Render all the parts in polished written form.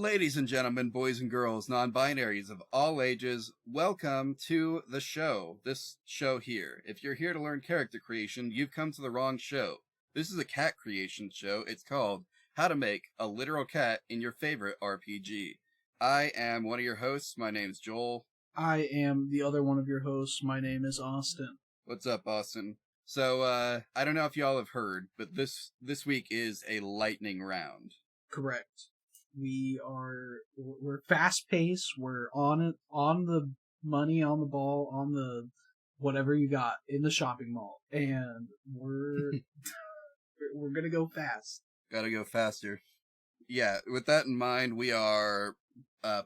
Ladies and gentlemen, boys and girls, non-binaries of all ages, welcome to the show. This show here. If you're here to learn character creation, you've come to the wrong show. This is a cat creation show. It's called How to Make a Literal Cat in Your Favorite RPG. I am one of your hosts. My name's Joel. I am the other one of your hosts. My name is Austin. What's up, Austin? So, I don't know if y'all have heard, but this week is a lightning round. Correct. We're fast paced. We're on the money, on the ball, on the whatever you got in the shopping mall, and we're gonna go fast. Gotta go faster. Yeah, with that in mind, we are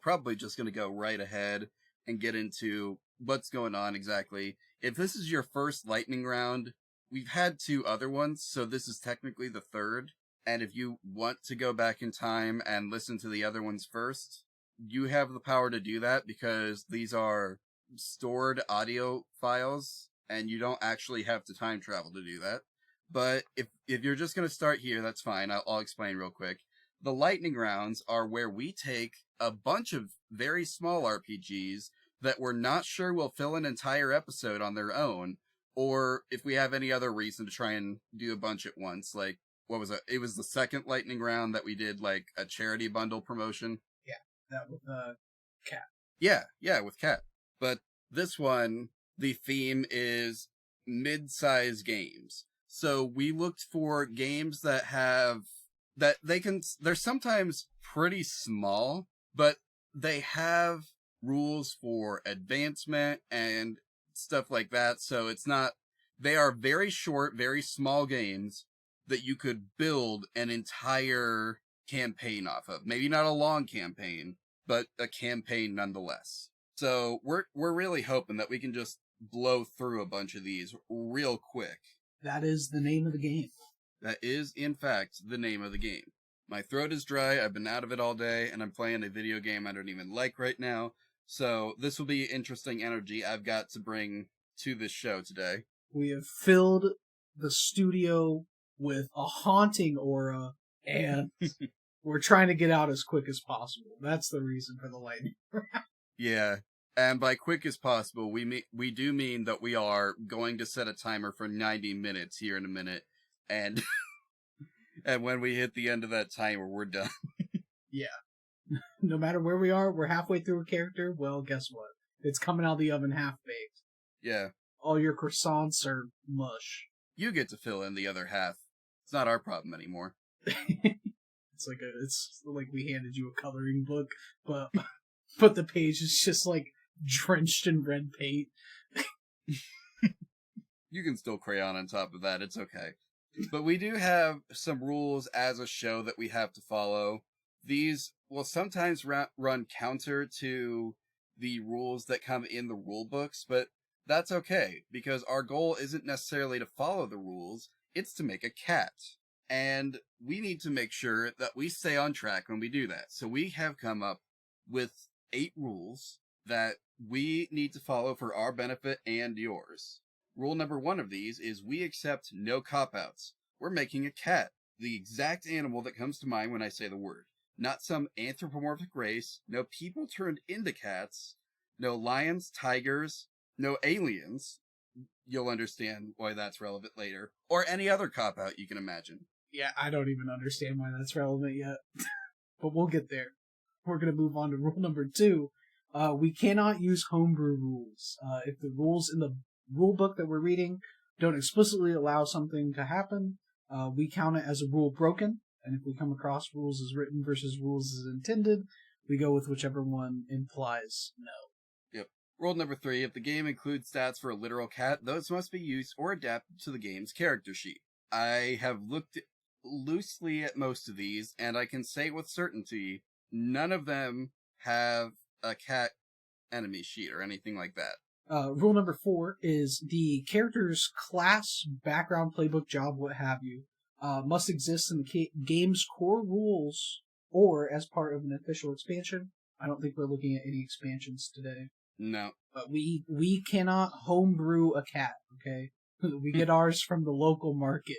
probably just gonna go right ahead and get into what's going on exactly. If this is your first lightning round, we've had 2 other ones, so this is technically the 3rd. And if you want to go back in time and listen to the other ones first, you have the power to do that because these are stored audio files and you don't actually have to time travel to do that. But if you're just going to start here, that's fine. I'll explain real quick. The lightning rounds are where we take a bunch of very small RPGs that we're not sure will fill an entire episode on their own, or if we have any other reason to try and do a bunch at once, like, what was it? It was the second lightning round that we did, like, a charity bundle promotion. Yeah, that with Cat. Yeah, with Cat. But this one, the theme is mid-size games. So we looked for games that they're sometimes pretty small, but they have rules for advancement and stuff like that. So they are very short, very small games that you could build an entire campaign off of. Maybe not a long campaign, but a campaign nonetheless. So we're really hoping that we can just blow through a bunch of these real quick. That is the name of the game. That is, in fact, the name of the game. My throat is dry, I've been out of it all day, and I'm playing a video game I don't even like right now. So this will be interesting energy I've got to bring to this show today. We have filled the studio with a haunting aura, and we're trying to get out as quick as possible. That's the reason for the lightning round. Yeah, and by quick as possible, we do mean that we are going to set a timer for 90 minutes here in a minute, and and when we hit the end of that timer, we're done. Yeah. No matter where we are, we're halfway through a character, well, guess what? It's coming out of the oven half-baked. Yeah. All your croissants are mush. You get to fill in the other half. It's not our problem anymore. It's like we handed you a coloring book, but the page is just like drenched in red paint. You can still crayon on top of that, it's okay. But we do have some rules as a show that we have to follow. These will sometimes run counter to the rules that come in the rule books, but that's okay, because our goal isn't necessarily to follow the rules, it's to make a cat. And we need to make sure that we stay on track when we do that. So we have come up with 8 rules that we need to follow for our benefit and yours. Rule number 1 of these is we accept no cop-outs. We're making a cat, the exact animal that comes to mind when I say the word. Not some anthropomorphic race, no people turned into cats, no lions, tigers, no aliens. You'll understand why that's relevant later. Or any other cop-out you can imagine. Yeah, I don't even understand why that's relevant yet. But we'll get there. We're going to move on to rule number 2. We cannot use homebrew rules. If the rules in the rule book that we're reading don't explicitly allow something to happen, we count it as a rule broken. And if we come across rules as written versus rules as intended, we go with whichever one implies no. Yep. Rule number 3, if the game includes stats for a literal cat, those must be used or adapted to the game's character sheet. I have looked loosely at most of these, and I can say with certainty, none of them have a cat enemy sheet or anything like that. Rule number 4 is the character's class, background, playbook, job, what have you, must exist in the game's core rules or as part of an official expansion. I don't think we're looking at any expansions today. No. But we cannot homebrew a cat, okay? We get ours from the local market.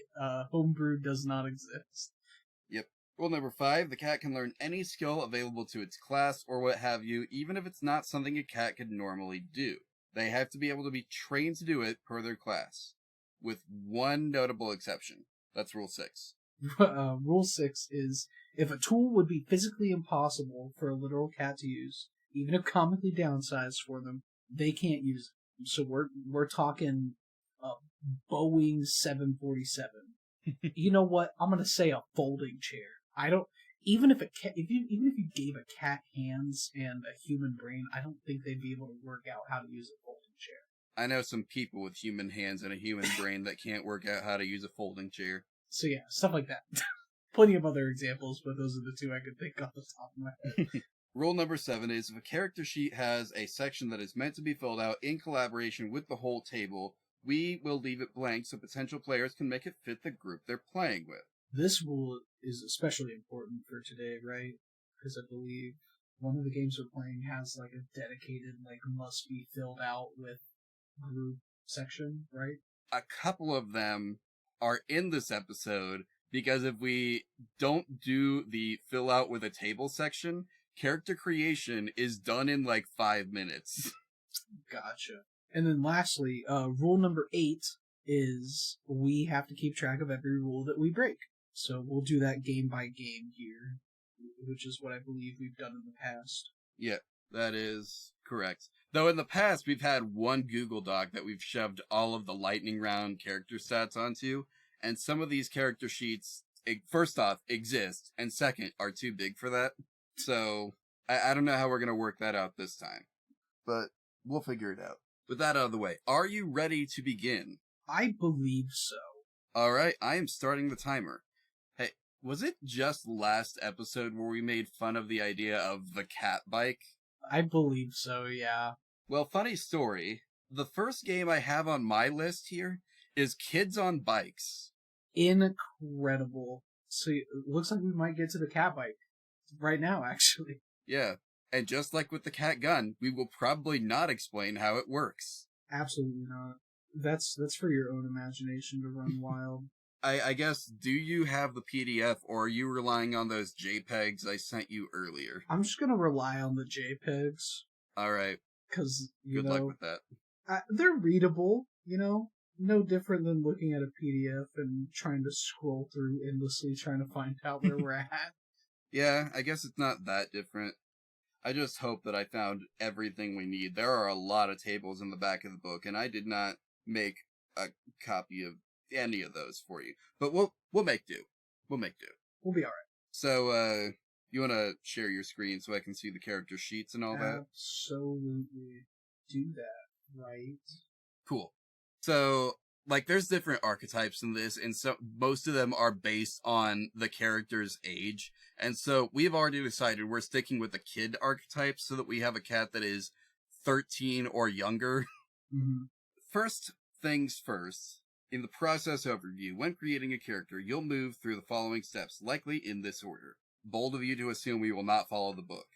Homebrew does not exist. Yep. Rule number 5, the cat can learn any skill available to its class or what have you, even if it's not something a cat could normally do. They have to be able to be trained to do it per their class, with one notable exception. That's Rule 6. Rule 6 is, if a tool would be physically impossible for a literal cat to use, even if comically downsized for them, they can't use it. So we're talking a Boeing 747. You know what? I'm gonna say a folding chair. I don't. Even if even if you gave a cat hands and a human brain, I don't think they'd be able to work out how to use a folding chair. I know some people with human hands and a human brain that can't work out how to use a folding chair. So yeah, stuff like that. Plenty of other examples, but those are the two I could think off the top of my head. Rule number 7 is, if a character sheet has a section that is meant to be filled out in collaboration with the whole table, we will leave it blank so potential players can make it fit the group they're playing with. This rule is especially important for today, right? Because I believe one of the games we're playing has like a dedicated, like, must be filled out with group section, right? A couple of them are in this episode because if we don't do the fill out with a table section, character creation is done in like 5 minutes. Gotcha. And then lastly, rule number 8 is we have to keep track of every rule that we break. So we'll do that game by game here, which is what I believe we've done in the past. Yeah, that is correct. Though in the past, we've had one Google Doc that we've shoved all of the lightning round character stats onto, and some of these character sheets, first off, exist, and second, are too big for that. So, I don't know how we're going to work that out this time. But we'll figure it out. With that out of the way, are you ready to begin? I believe so. Alright, I am starting the timer. Hey, was it just last episode where we made fun of the idea of the cat bike? I believe so, yeah. Well, funny story. The first game I have on my list here is Kids on Bikes. Incredible. So it looks like we might get to the cat bike right now, actually. Yeah, and just like with the cat gun, we will probably not explain how it works. Absolutely not. That's for your own imagination to run wild. I guess, do you have the PDF, or are you relying on those JPEGs I sent you earlier? I'm just gonna rely on the JPEGs. Alright. Because, Good luck with that. They're readable, no different than looking at a PDF and trying to scroll through endlessly trying to find out where we're at. Yeah, I guess it's not that different. I just hope that I found everything we need. There are a lot of tables in the back of the book, and I did not make a copy of any of those for you. But we'll make do. We'll make do. We'll be alright. So, you want to share your screen so I can see the character sheets and all that? Absolutely. Do that, right? Cool. So, like, there's different archetypes in this, and so most of them are based on the character's age. And so we've already decided we're sticking with the kid archetype so that we have a cat that is 13 or younger. Mm-hmm. First things first, in the process overview, when creating a character, you'll move through the following steps, likely in this order. Bold of you to assume we will not follow the book.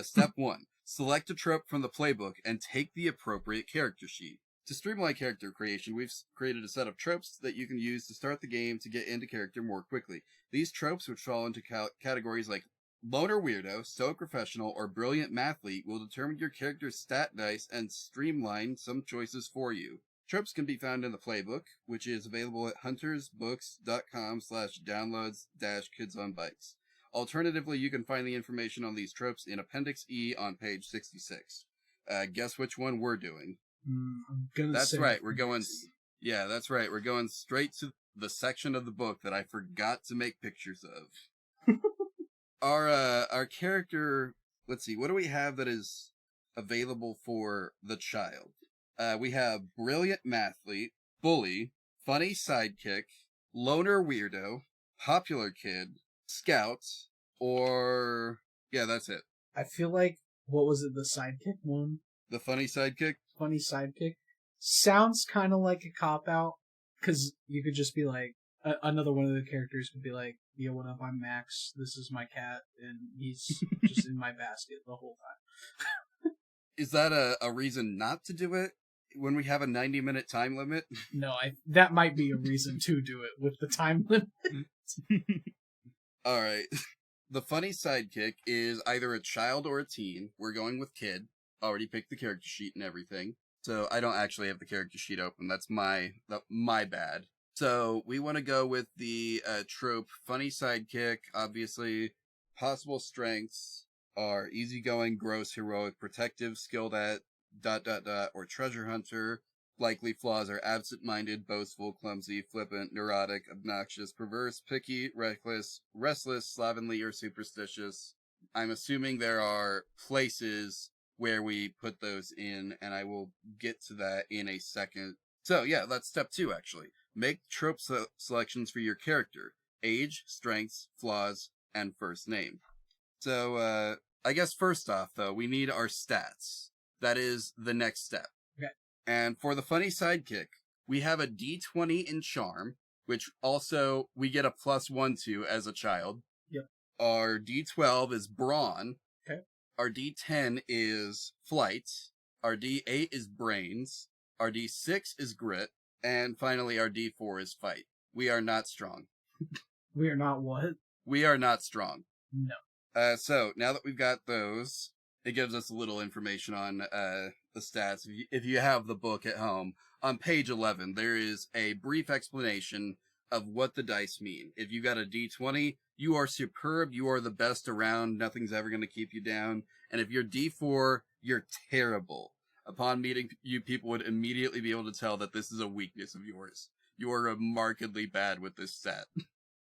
Step 1. Select a trope from the playbook and take the appropriate character sheet. To streamline character creation, we've created a set of tropes that you can use to start the game to get into character more quickly. These tropes, which fall into categories like loner weirdo, stoic professional, or brilliant mathlete, will determine your character's stat dice and streamline some choices for you. Tropes can be found in the playbook, which is available at huntersbooks.com/downloads-kidsonbikes. Alternatively, you can find the information on these tropes in Appendix E on page 66. Guess which one we're doing? That's right. We're going. Yeah, that's right. We're going straight to the section of the book that I forgot to make pictures of. Our character. Let's see. What do we have that is available for the child? We have brilliant mathlete, bully, funny sidekick, loner weirdo, popular kid, scout, or yeah, that's it. I feel like, what was it? The sidekick one. The funny sidekick? Funny sidekick. Sounds kind of like a cop-out, because you could just be like, another one of the characters could be like, yo, what up, I'm Max, this is my cat, and he's just in my basket the whole time. Is that a reason not to do it when we have a 90-minute time limit? No, that might be a reason to do it with the time limit. All right. The funny sidekick is either a child or a teen. We're going with kid. Already picked the character sheet and everything. So I don't actually have the character sheet open. That's my bad. So we want to go with the trope funny sidekick. Obviously, possible strengths are easygoing, gross, heroic, protective, skilled at ... or treasure hunter. Likely flaws are absent-minded, boastful, clumsy, flippant, neurotic, obnoxious, perverse, picky, reckless, restless, slovenly, or superstitious. I'm assuming there are places where we put those in, and I will get to that in a second. So yeah, that's step 2, actually. Make trope selections for your character. Age, strengths, flaws, and first name. So, I guess first off, though, we need our stats. That is the next step. Okay. And for the funny sidekick, we have a D20 in charm, which also we get a +1 to as a child. Yep. Our D12 is brawn. Okay. Our D10 is flight. Our D8 is brains. Our D6 is grit. And finally, our D4 is fight. We are not strong. We are not what? We are not strong. No. So now that we've got those, it gives us a little information on the stats. If you have the book at home, on page 11, there is a brief explanation of what the dice mean. If you got a D20, you are superb. You are the best around. Nothing's ever going to keep you down. And if you're D4, you're terrible. Upon meeting you, people would immediately be able to tell that this is a weakness of yours. You are remarkably bad with this stat.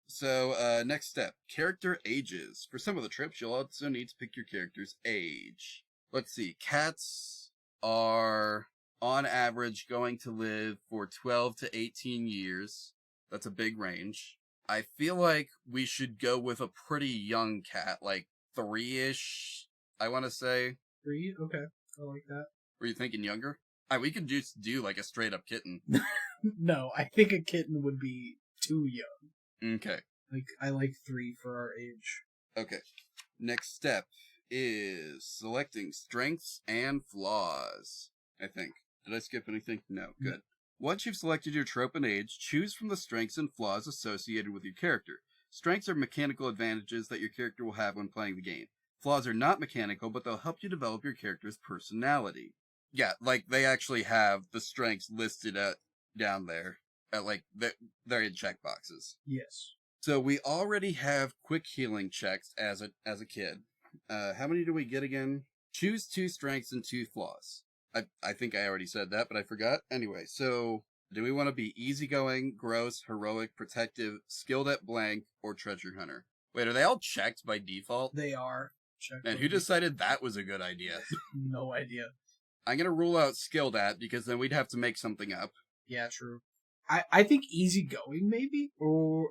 So, next step. Character ages. For some of the trips, you'll also need to pick your character's age. Let's see. Cats are, on average, going to live for 12 to 18 years. That's a big range. I feel like we should go with a pretty young cat, like 3-ish, I want to say. 3? Okay. I like that. Were you thinking younger? We could just do, like, a straight-up kitten. No, I think a kitten would be too young. Okay. I like 3 for our age. Okay. Next step is selecting strengths and flaws, I think. Did I skip anything? No. Good. Once you've selected your trope and age, choose from the strengths and flaws associated with your character. Strengths are mechanical advantages that your character will have when playing the game. Flaws are not mechanical, but they'll help you develop your character's personality. Yeah, like, they actually have the strengths listed down there. They're in checkboxes. Yes. So we already have quick healing checks as a kid. How many do we get again? Choose 2 strengths and 2 flaws. I think I already said that, but I forgot. Anyway, so do we want to be easygoing, gross, heroic, protective, skilled at blank, or treasure hunter? Wait, are they all checked by default? They are checked. And who decided that was a good idea? No idea. I'm going to rule out skilled at, because then we'd have to make something up. Yeah, true. I think easygoing, maybe? Or,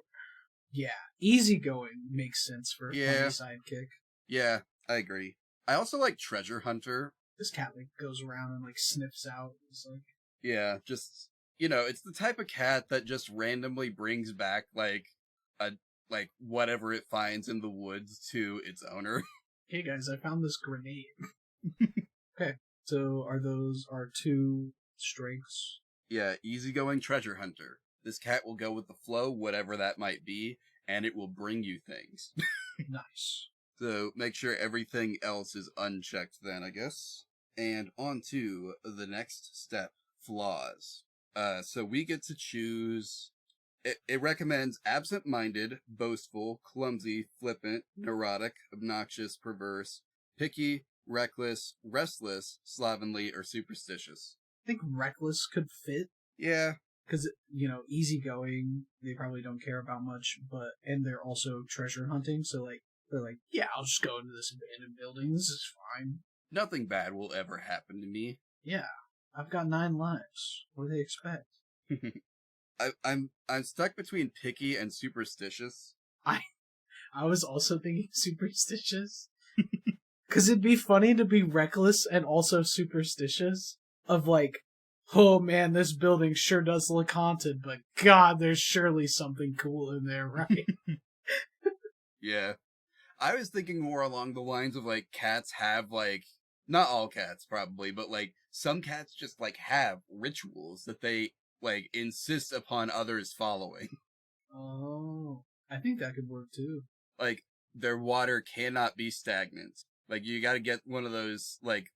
yeah, easygoing makes sense for a funny sidekick. Yeah, I agree. I also like treasure hunter. This cat, goes around and, sniffs out. It's Yeah, just, it's the type of cat that just randomly brings back, whatever it finds in the woods to its owner. Hey guys, I found this grenade. Okay, so are those our 2 strengths? Yeah, easygoing treasure hunter. This cat will go with the flow, whatever that might be, and it will bring you things. Nice. So make sure everything else is unchecked then, I guess. And on to the next step, flaws. So we get to choose... It recommends absent-minded, boastful, clumsy, flippant, neurotic, obnoxious, perverse, picky, reckless, restless, slovenly, or superstitious. I think reckless could fit. Yeah. Because, easygoing, they probably don't care about much, and they're also treasure hunting, so, they're yeah, I'll just go into this abandoned building, this is fine. Nothing bad will ever happen to me. Yeah, I've got 9 lives. What do they expect? I'm stuck between picky and superstitious. I was also thinking superstitious. Because it'd be funny to be reckless and also superstitious. Of oh man, this building sure does look haunted, but God, there's surely something cool in there, right? Yeah. I was thinking more along the lines of cats have not all cats probably, but some cats just have rituals that they insist upon others following. Oh, I think that could work too. like, their water cannot be stagnant. Like, you gotta get one of those, like,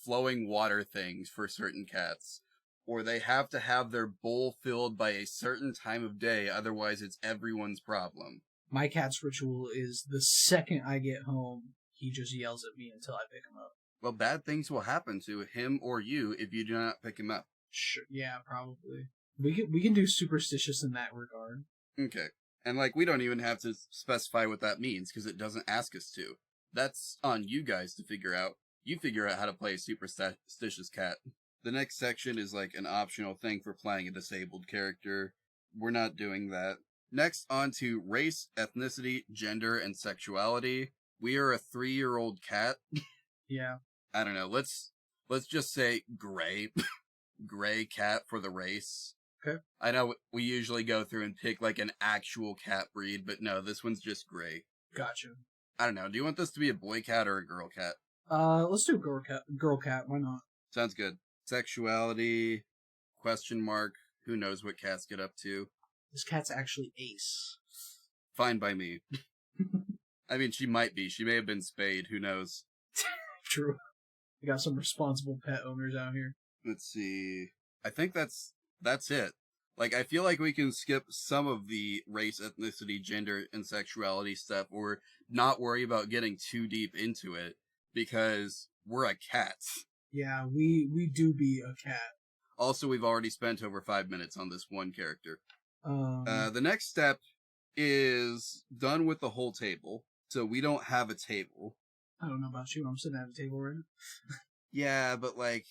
flowing water things for certain cats. Or they have to have their bowl filled by a certain time of day, otherwise it's everyone's problem. My cat's ritual is the second I get home, he just yells at me until I pick him up. Well, bad things will happen to him or you if you do not pick him up. Sure, yeah, probably. We can do superstitious in that regard. Okay. And, like, we don't even have to specify what that means, because it doesn't ask us to. That's on you guys to figure out. You figure out how to play a superstitious cat. The next section is, like, an optional thing for playing a disabled character. We're not doing that. Next, on to race, ethnicity, gender, and sexuality. We are a 3-year-old cat. Yeah. I don't know, let's just say gray. Gray cat for the race. Okay. I know we usually go through and pick, like, an actual cat breed, but no, this one's just gray. Gotcha. I don't know, do you want this to be a boy cat or a girl cat? Let's do girl cat, why not? Sounds good. Sexuality, question mark, who knows what cats get up to. This cat's actually ace. Fine by me. I mean, she might be. She may have been spayed, who knows? True. We got some responsible pet owners out here. Let's see. I think that's it. Like, I feel like we can skip some of the race, ethnicity, gender, and sexuality stuff, or not worry about getting too deep into it, because we're a cat. Yeah, we do be a cat. Also, we've already spent over 5 minutes on this one character. The next step is done with the whole table, so we don't have a table. I don't know about you, I'm sitting at a table right now. Yeah, but, like,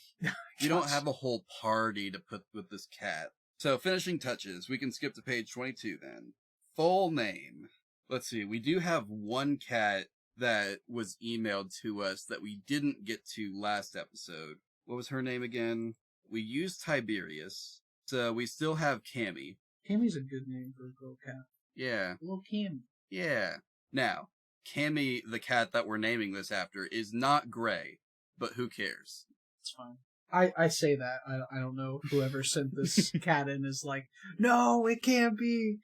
you don't have a whole party to put with this cat. So, finishing touches. We can skip to page 22 then. Full name. Let's see, we do have one cat that was emailed to us that we didn't get to last episode. What was her name again? We used Tiberius, so we still have Cammy. Cammy's a good name for a girl cat. Yeah. Little Cammy. Yeah. Now, Cammy, the cat that we're naming this after, is not gray, but who cares? It's fine. I say that. I don't know. Whoever sent this cat in is like, no, it can't be.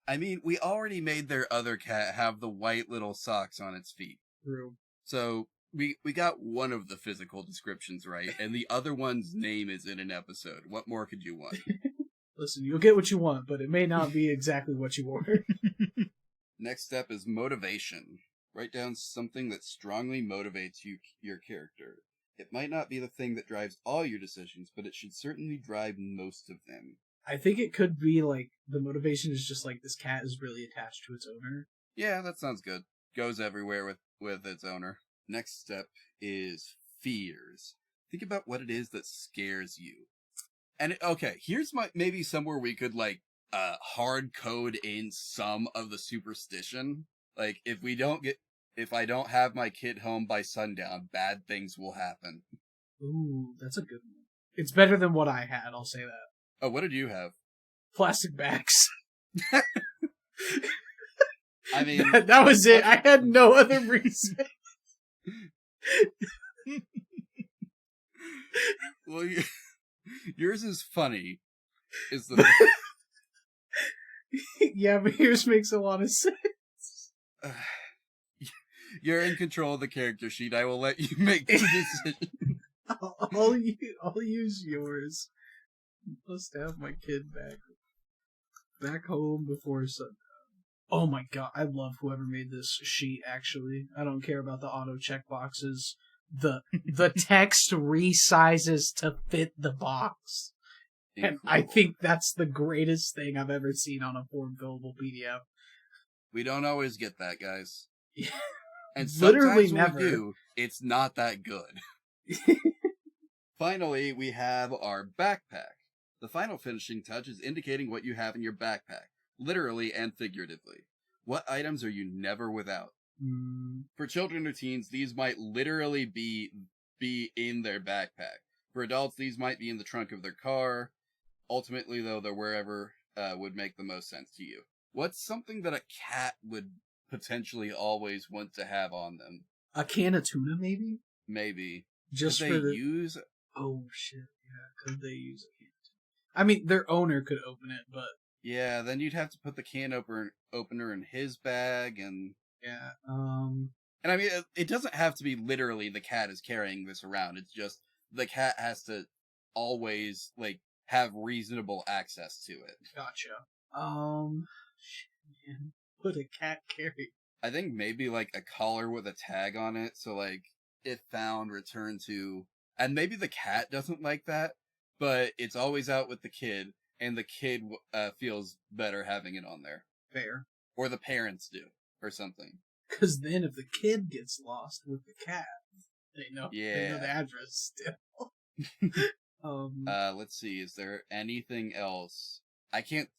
I mean, we already made their other cat have the white little socks on its feet. True. So, we got one of the physical descriptions right, and the other one's name is in an episode. What more could you want? Listen, you'll get what you want, but it may not be exactly what you want. Next step is motivation. Write down something that strongly motivates your character. It might not be the thing that drives all your decisions, but it should certainly drive most of them. I think it could be, like, the motivation is just, like, this cat is really attached to its owner. Yeah, that sounds good. Goes everywhere with its owner. Next step is fears. Think about what it is that scares you. And, okay, here's maybe somewhere we could, like, hard code in some of the superstition. Like, if I don't have my kid home by sundown, bad things will happen. Ooh, that's a good one. It's better than what I had, I'll say that. Oh, what did you have? Plastic bags. I mean... that was it. I had no other reason. Well, yours is funny. Is the... Yeah, but yours makes a lot of sense. You're in control of the character sheet. I will let you make the decision. I'll use yours. Let's have my kid back home before sundown. Oh my god, I love whoever made this sheet, actually. I don't care about the auto check boxes. The text resizes to fit the box. And I think that's the greatest thing I've ever seen on a form fillable PDF. We don't always get that, guys. Yeah. And Literally sometimes never. we do, it's not that good. Finally, we have our backpack. The final finishing touch is indicating what you have in your backpack, literally and figuratively. What items are you never without? For children or teens, these might literally be in their backpack. For adults, these might be in the trunk of their car. Ultimately, though, they're wherever would make the most sense to you. What's something that a cat would potentially always want to have on them? A can of tuna, maybe? Maybe. Just could for they use... Oh, shit. Yeah, could they use a can of tuna? I mean, their owner could open it, but Yeah, then you'd have to put the can opener in his bag, and Yeah. I mean, it doesn't have to be literally the cat is carrying this around. It's just the cat has to always like have reasonable access to it. Gotcha. Shit, man. What a cat carry. I think maybe like a collar with a tag on it, so like if found, return to, and maybe the cat doesn't like that, but it's always out with the kid, and the kid feels better having it on there, Fair. or the parents do, or something. Because then if the kid gets lost with the cat, they know the Yeah. address still. Let's see. Is there anything else? I can't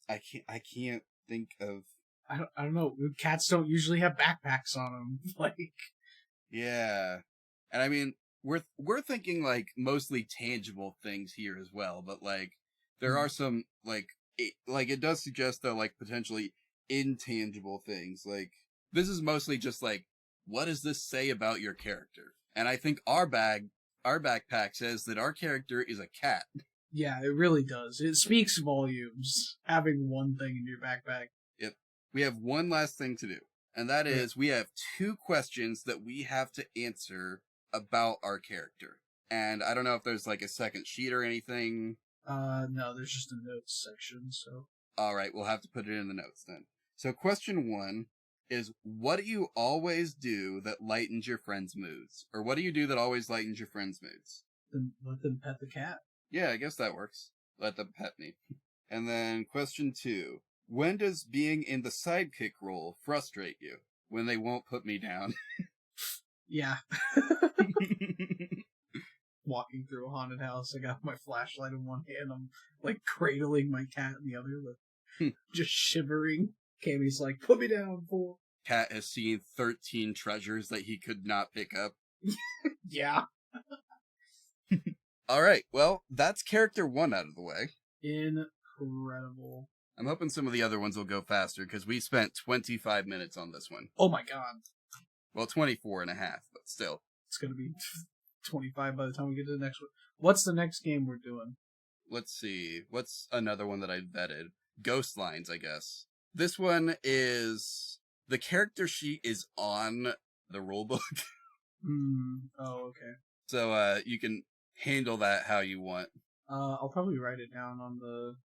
think of. I don't know. Cats don't usually have backpacks on them. Like, Yeah, and I mean, we're thinking like mostly tangible things here as well, but like there are some like it does suggest though like potentially intangible things. Like this is mostly just like, what does this say about your character? And I think our backpack says that our character is a cat. yeah, it really does. It speaks volumes having one thing in your backpack. Yep. We have one last thing to do, and that is we have 2 questions that we have to answer about our character. And I don't know if there's like a second sheet or anything. No, there's just a notes section, so. Alright, we'll have to put it in the notes then. So question 1 is, what do you always do that lightens your friends' moods? Or what do you do that always lightens your friends' moods? Then let them pet the cat. Yeah, I guess that works. Let them pet me. And then question 2. When does being in the sidekick role frustrate you? When they won't put me down. Yeah. Walking through a haunted house, I got my flashlight in one hand, I'm like cradling my cat in the other, like, just shivering. Cammy's like, put me down, fool. Cat has seen 13 treasures that he could not pick up. Yeah. Alright, well, that's character 1 out of the way. Incredible. I'm hoping some of the other ones will go faster, because we spent 25 minutes on this one. Oh my god. Well, 24 and a half, but still. It's gonna be 25 by the time we get to the next one. What's the next game we're doing? Let's see. What's another one that I vetted? Ghost Lines, I guess. This one is... the character sheet is on the rulebook. Oh, okay. So, you can handle that how you want. I'll probably write it down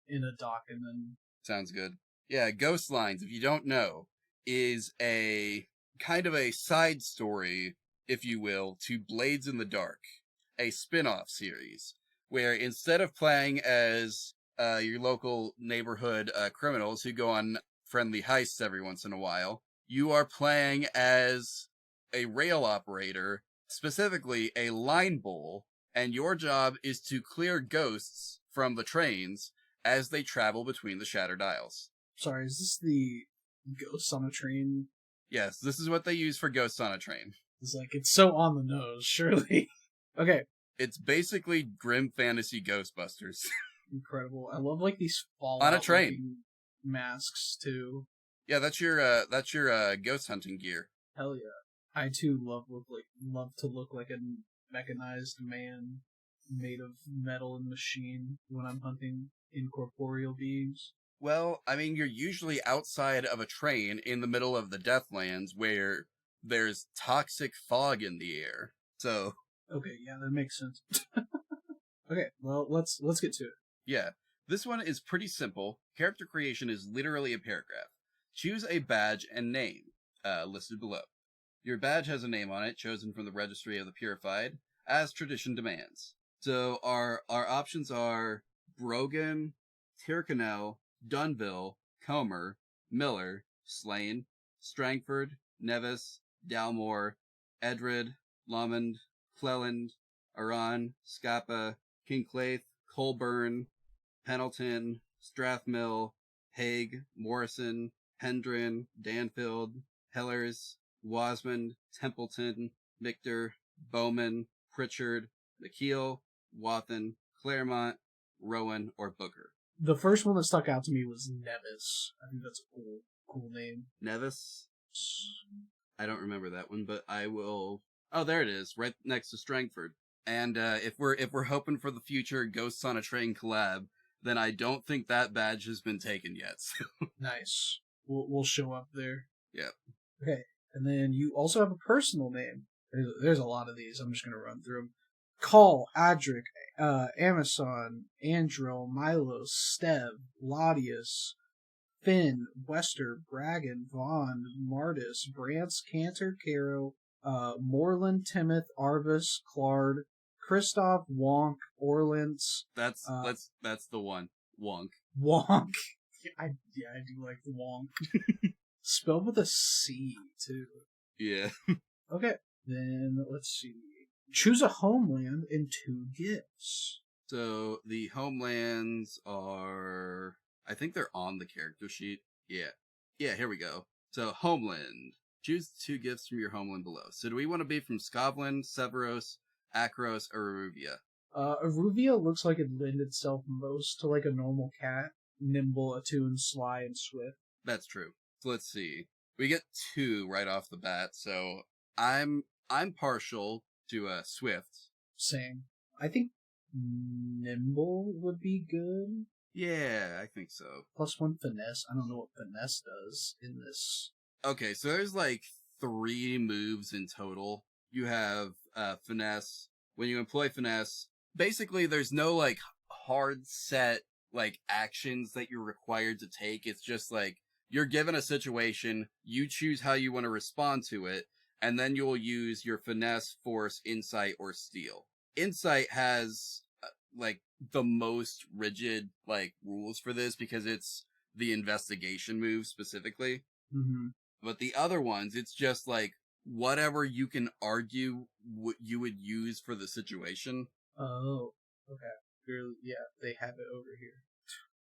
in a doc and then... Sounds good. Yeah, Ghost Lines, if you don't know, is a kind of a side story, if you will, to Blades in the Dark, a spin-off series, where instead of playing as your local neighborhood criminals who go on friendly heists every once in a while, you are playing as a rail operator, specifically a line bull, and your job is to clear ghosts from the trains as they travel between the Shattered Isles. Sorry, is this the Ghosts on a Train? Yes, this is what they use for Ghosts on a Train. It's like, it's so on the nose, surely. Okay. It's basically grim fantasy Ghostbusters. Incredible. I love like these Fallout on a train masks too. Yeah, that's your ghost hunting gear. Hell yeah. I too love to look like a mechanized man made of metal and machine when I'm hunting incorporeal beings. Well, I mean, you're usually outside of a train in the middle of the Deathlands where there's toxic fog in the air. So okay, yeah, that makes sense. Okay, well, let's get to it. Yeah, this one is pretty simple. Character creation is literally a paragraph. Choose a badge and name, listed below. Your badge has a name on it, chosen from the Registry of the Purified, as tradition demands. So our options are Brogan, Tyrconnell, Dunville, Comer, Miller, Slane, Strangford, Nevis, Dalmore, Edred, Lomond, Cleland, Aran, Scapa, Kinclaith, Colburn, Pendleton, Strathmill, Haig, Morrison, Hendren, Danfield, Hellers, Wasmond, Templeton, Michter, Bowman, Pritchard, McKeel, Wathen, Claremont, Rowan, or Booker. The first one that stuck out to me was Nevis. I think that's a cool name. Nevis? I don't remember that one, but I will... Oh, there it is, right next to Strangford. And if we're hoping for the future Ghosts on a Train collab, then I don't think that badge has been taken yet. Nice. We'll show up there. Yep. Okay. And then you also have a personal name. There's a lot of these. I'm just going to run through them. Call, Adric, Amazon, Andril, Milos, Stev, Ladius, Finn, Wester, Bragan, Vaughn, Martis, Brance, Cantor, Caro, Moreland, Timoth, Arvis, Claude, Christoph, Wonk, Orlance. That's the one. Wonk. Wonk. I do like the Wonk. Spelled with a C, too. Yeah. Okay, then let's see. Choose a homeland and 2 gifts. So the homelands are, I think they're on the character sheet. Yeah. Yeah, here we go. So homeland. Choose 2 gifts from your homeland below. So do we want to be from Scotland, Severos, Akros, or Aruvia? Aruvia looks like it lend itself most to like a normal cat. Nimble, attuned, sly, and swift. That's true. So let's see. We get 2 right off the bat, so I'm partial to Swift. Same. I think nimble would be good. Yeah, I think so. +1 finesse. I don't know what finesse does in this. Okay, so there's like 3 moves in total. You have finesse. When you employ finesse, basically there's no like hard set like actions that you're required to take. It's just like you're given a situation, you choose how you want to respond to it, and then you'll use your finesse, force, insight, or steal. Insight has like the most rigid like rules for this because it's the investigation move specifically. Mm-hmm. But the other ones, it's just like whatever you can argue what you would use for the situation. Oh, okay. Yeah, they have it over here.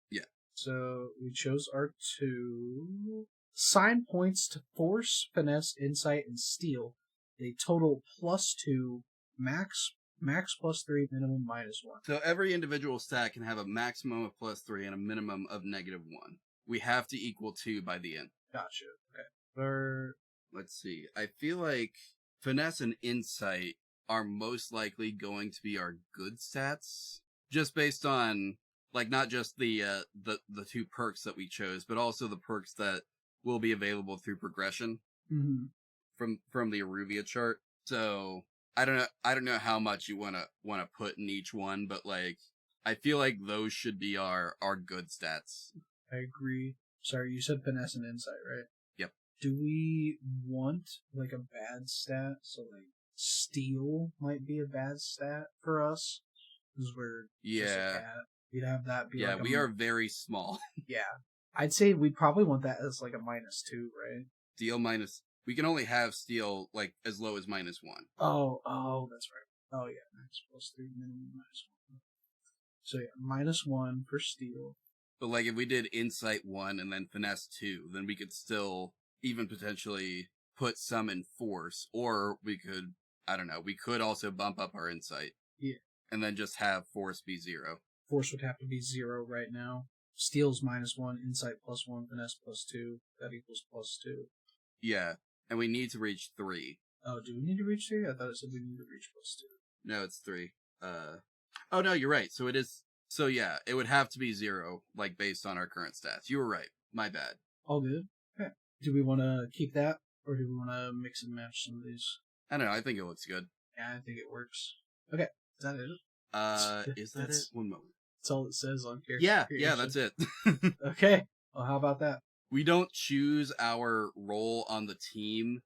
Yeah. So we chose our 2. Sign points to force, finesse, insight, and steal. They total +2, max +3, minimum -1. So every individual stat can have a maximum of +3 and a minimum of -1. We have to equal 2 by the end. Gotcha. Okay. Let's see. I feel like finesse and insight are most likely going to be our good stats, just based on like not just the 2 perks that we chose, but also the perks that will be available through progression from the Aruvia chart. So I don't know how much you want to put in each one, but like I feel like those should be our good stats. I agree. Sorry, you said finesse and insight, right? Yep. Do we want like a bad stat? So like steal might be a bad stat for us because we're just a cat. We'd have that be like we are very small. Yeah. I'd say we'd probably want that as like a -2, right? Steal minus. We can only have steal like as low as -1. Oh, that's right. Oh yeah, max +3, minimum -1. So yeah, -1 for steal. But like if we did insight 1 and then finesse 2, then we could still even potentially put some in force, or we could, I don't know, we could also bump up our insight. Yeah. And then just have force be 0. Force would have to be 0 right now. Steal's -1, insight +1, finesse +2. That equals +2. Yeah, and we need to reach 3. Oh, do we need to reach 3? I thought it said we need to reach +2. No, it's 3. Oh no, you're right. So it is. So yeah, it would have to be 0, like based on our current stats. You were right. My bad. All good. Okay. Do we want to keep that, or do we want to mix and match some of these? I don't know. I think it looks good. Yeah, I think it works. Okay. Is that it? Is that it? One moment. That's all it says on character creation. Yeah, that's it. Okay. Well, how about that? We don't choose our role on the team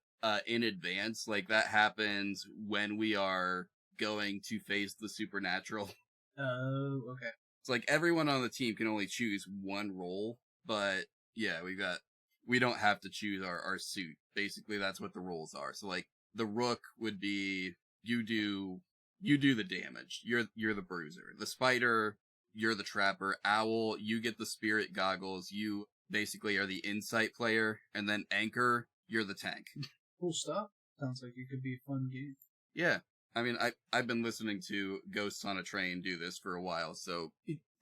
in advance. Like that happens when we are going to face the supernatural. Oh, okay. It's like everyone on the team can only choose one role, but yeah, we don't have to choose our suit. Basically, that's what the roles are. So like the rook would be you do the damage. You're the bruiser. The spider, you're the trapper. Owl, you get the spirit goggles. You basically are the insight player, and then anchor, you're the tank. Cool stuff. Sounds like it could be a fun game. Yeah. I mean, I've been listening to Ghosts on a Train do this for a while, so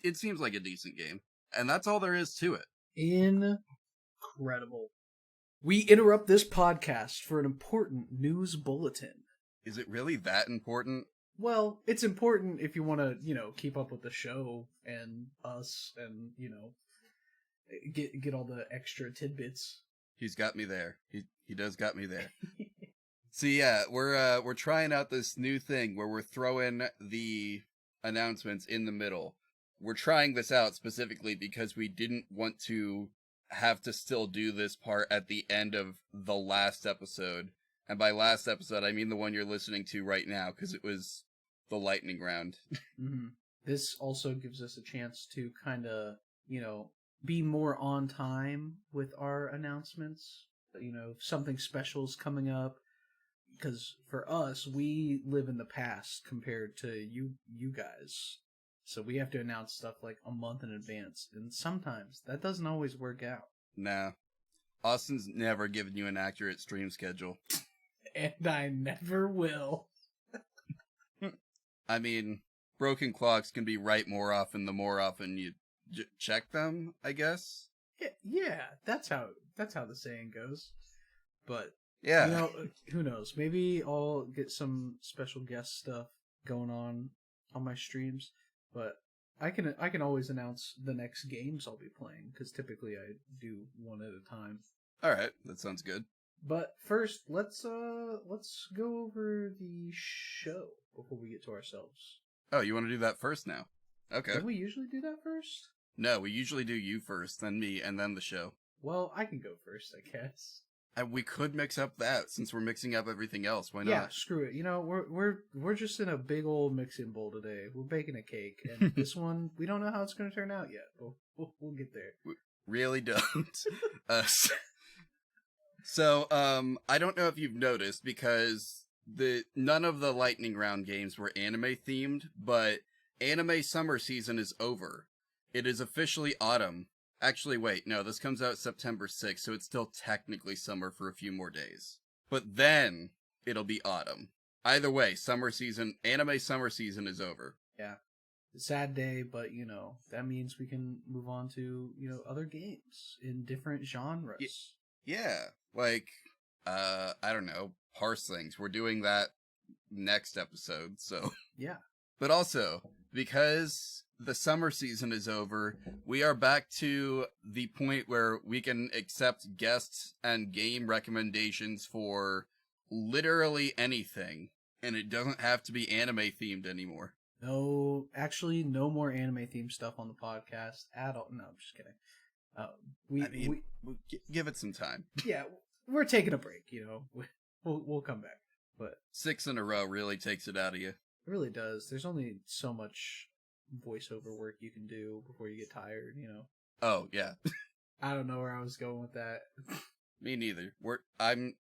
it seems like a decent game. And that's all there is to it. Incredible. We interrupt this podcast for an important news bulletin. Is it really that important? Well, it's important if you want to, keep up with the show and us and, get all the extra tidbits. He's got me there. He does got me there. So yeah, we're trying out this new thing where we're throwing the announcements in the middle. We're trying this out specifically because we didn't want to have to still do this part at the end of the last episode. And by last episode, I mean the one you're listening to right now, because it was the lightning round. Mm-hmm. This also gives us a chance to kind of, be more on time with our announcements. If something special is coming up. Because for us, we live in the past compared to you guys. So we have to announce stuff like a month in advance. And sometimes that doesn't always work out. Nah. Austin's never given you an accurate stream schedule. And I never will. I mean, broken clocks can be right more often the more often you check them, I guess. Yeah, that's how the saying goes. But yeah, who knows? Maybe I'll get some special guest stuff going on my streams. But I can always announce the next games I'll be playing because typically I do one at a time. All right, that sounds good. But first, let's go over the show before we get to ourselves. Oh, you want to do that first now? Okay. Don't we usually do that first? No, we usually do you first, then me, and then the show. Well, I can go first, I guess. And we could mix up that since we're mixing up everything else. Why not? Yeah, screw it. We're just in a big old mixing bowl today. We're baking a cake, and this one we don't know how it's going to turn out yet, but we'll get there. We really don't. So, I don't know if you've noticed because none of the lightning round games were anime themed, but anime summer season is over. It is officially autumn. Actually, wait, no, this comes out September 6th, so it's still technically summer for a few more days. But then it'll be autumn. Either way, anime summer season is over. Yeah. Sad day, but that means we can move on to, other games in different genres. Yeah, like, I don't know, parse things. We're doing that next episode, so. Yeah. But also, because the summer season is over, we are back to the point where we can accept guests and game recommendations for literally anything, and it doesn't have to be anime themed anymore. No, actually, no more anime themed stuff on the podcast at all. No, I'm just kidding. We'll give it some time. Yeah, we're taking a break. We'll come back. But 6 in a row really takes it out of you. It really does. There's only so much voiceover work you can do before you get tired. Oh yeah. I don't know where I was going with that. Me neither. I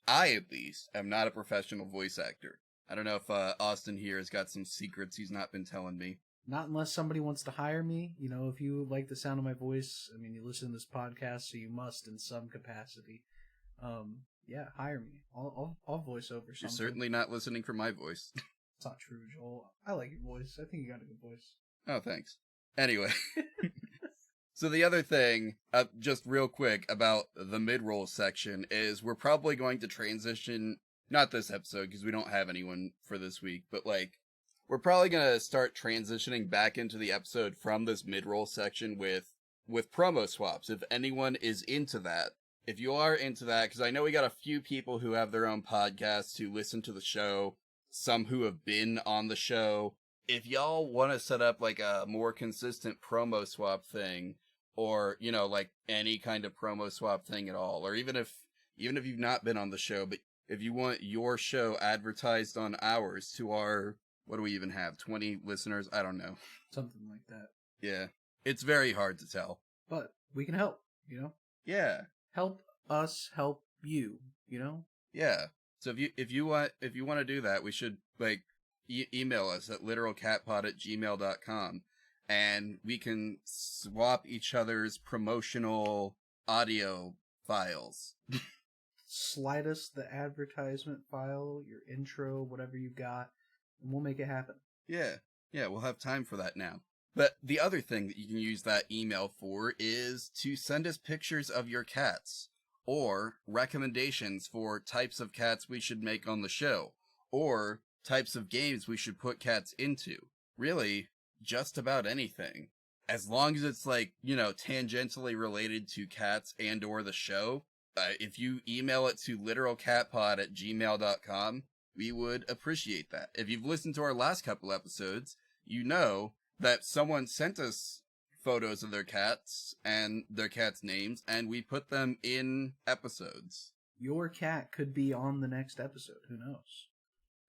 at least am not a professional voice actor. I don't know if Austin here has got some secrets he's not been telling me. Not unless somebody wants to hire me. If you like the sound of my voice, you listen to this podcast, so you must in some capacity. Yeah, hire me. I'll voice over something. You're certainly not listening for my voice. It's not true, Joel. I like your voice. I think you got a good voice. Oh, thanks. Anyway. So the other thing, just real quick about the mid-roll section is we're probably going to transition, not this episode because we don't have anyone for this week, but we're probably going to start transitioning back into the episode from this mid-roll section with promo swaps, if anyone is into that. If you are into that, because I know we got a few people who have their own podcasts who listen to the show, some who have been on the show. If y'all want to set up a more consistent promo swap thing, or, any kind of promo swap thing at all, or even if you've not been on the show, but if you want your show advertised on ours to our, what do we even have, 20 listeners? I don't know. Something like that. Yeah. It's very hard to tell. But we can help, Yeah. Help us help you, Yeah. So if you want to do that, we should email us at literalcatpod@gmail.com, and we can swap each other's promotional audio files. Slide us the advertisement file, your intro, whatever you got, and we'll make it happen. Yeah, we'll have time for that now. But the other thing that you can use that email for is to send us pictures of your cats, or recommendations for types of cats we should make on the show, or types of games we should put cats into. Really, just about anything. As long as it's like, tangentially related to cats and or the show. If you email it to literalcatpod@gmail.com, we would appreciate that. If you've listened to our last couple episodes, you know that someone sent us photos of their cats and their cats' names, and we put them in episodes. Your cat could be on the next episode. Who knows?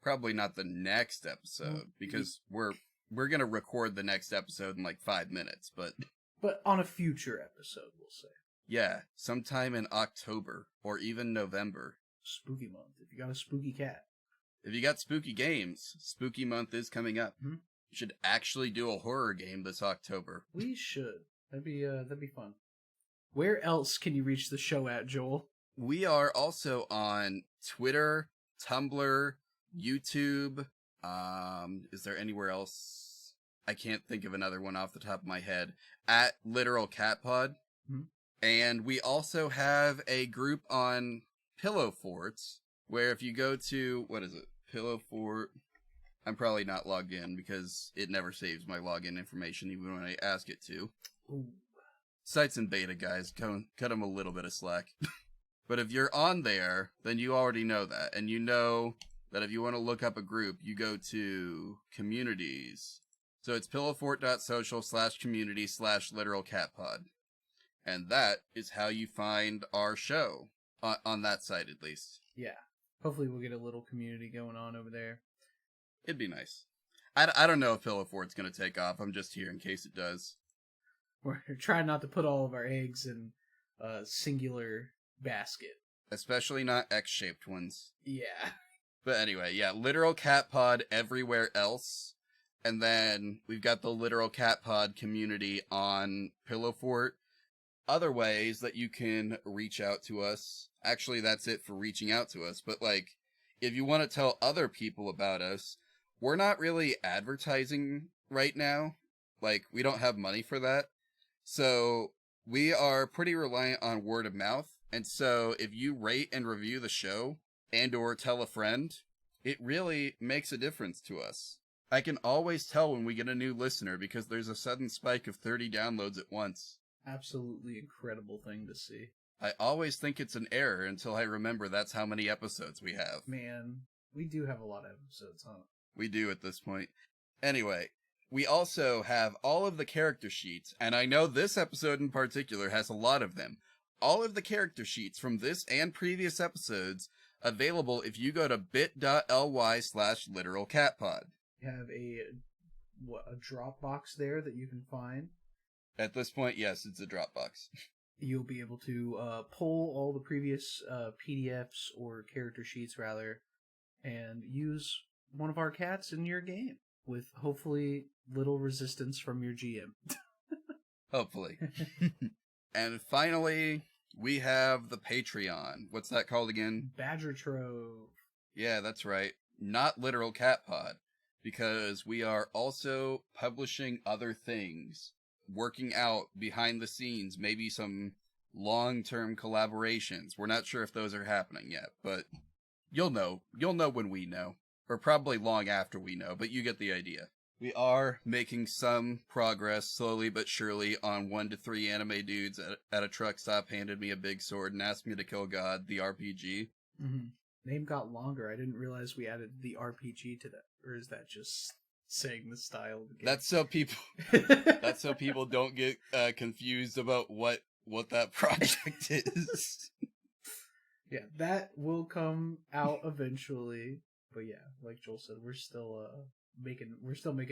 Probably not the next episode, because we're going to record the next episode in like 5 minutes, but on a future episode, we'll say. Yeah, sometime in October or even November. Spooky month. If you got a spooky cat. If you got spooky games, spooky month is coming up. Mm-hmm. We should actually do a horror game this October. We should. That'd be fun. Where else can you reach the show at, Joel? We are also on Twitter, Tumblr, YouTube. Is there anywhere else? I can't think of another one off the top of my head. At Literal Cat Pod. Mm-hmm. And we also have a group on Pillow Forts, where if you go to, what is it? Pillow Fort. I'm probably not logged in because it never saves my login information even when I ask it to. Ooh. Site's in beta, guys. Cut them a little bit of slack. But if you're on there, then you already know that. And you know that if you want to look up a group, you go to communities. So it's pillowfort.social/community/literalcatpod. And that is how you find our show, on that site at least. Yeah. Hopefully we'll get a little community going on over there. It'd be nice. I don't know if Pillow Fort's going to take off. I'm just here in case it does. We're trying not to put all of our eggs in a singular basket. Especially not X-shaped ones. Yeah. But anyway, yeah, Literal Cat Pod everywhere else. And then we've got the Literal Cat Pod community on Pillow Fort. Other ways that you can reach out to us. Actually, that's it for reaching out to us. But, if you want to tell other people about us, we're not really advertising right now. We don't have money for that. So, we are pretty reliant on word of mouth. And so, if you rate and review the show, and or tell a friend, it really makes a difference to us. I can always tell when we get a new listener because there's a sudden spike of 30 downloads at once. Absolutely incredible thing to see. I always think it's an error until I remember that's how many episodes we have. Man, we do have a lot of episodes, huh? We do at this point. Anyway, we also have all of the character sheets, and I know this episode in particular has a lot of them. All of the character sheets from this and previous episodes available if you go to bit.ly/literalcatpod. You have a Dropbox there that you can find. At this point, yes, it's a Dropbox. You'll be able to pull all the previous PDFs or character sheets, rather, and use one of our cats in your game with hopefully little resistance from your GM. Hopefully. And finally, we have the Patreon. What's that called again? Badger Trove. Yeah, that's right. Not Literal Cat Pod, because we are also publishing other things. Working out behind the scenes, maybe some long-term collaborations. We're not sure if those are happening yet, but you'll know. You'll know when we know. Or probably long after we know, but you get the idea. We are making some progress, slowly but surely, on 1 to 3 anime dudes at a truck stop handed me a big sword and asked me to kill God, the RPG. Mm-hmm. Name got longer. I didn't realize we added the RPG to that. Or is that just saying the style of the game? That's so people don't get confused about what that project is. Yeah, that will come out eventually. But yeah, like Joel said, we're still making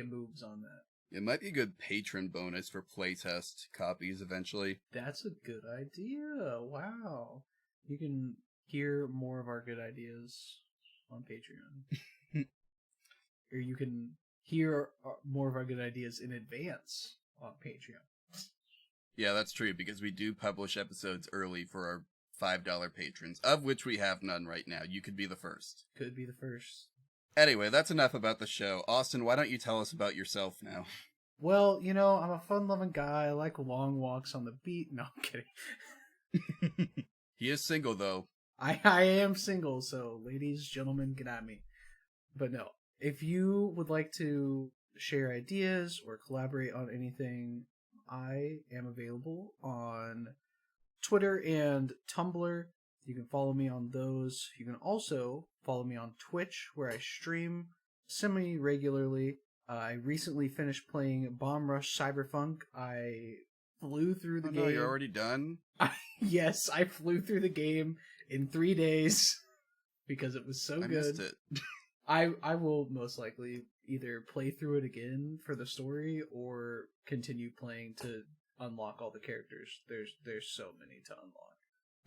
moves on that. It might be a good patron bonus for playtest copies eventually. That's a good idea. Wow. You can hear more of our good ideas on Patreon. Or you can hear more of our good ideas in advance on Patreon. Yeah, that's true, because we do publish episodes early for our $5 patrons, of which we have none right now. You could be the first. Could be the first. Anyway, that's enough about the show. Austin, why don't you tell us about yourself now? Well, I'm a fun-loving guy. I like long walks on the beach. No, I'm kidding. He is single, though. I am single, so ladies, gentlemen, get at me. But no, if you would like to share ideas or collaborate on anything, I am available on Twitter and Tumblr. You can follow me on those. You can also follow me on Twitch, where I stream semi-regularly. I recently finished playing Bomb Rush Cyberpunk. I flew through the game. No, you're already done? Yes, I flew through the game in 3 days because it was so good. Missed it. I will most likely either play through it again for the story or continue playing to unlock all the characters. There's so many to unlock.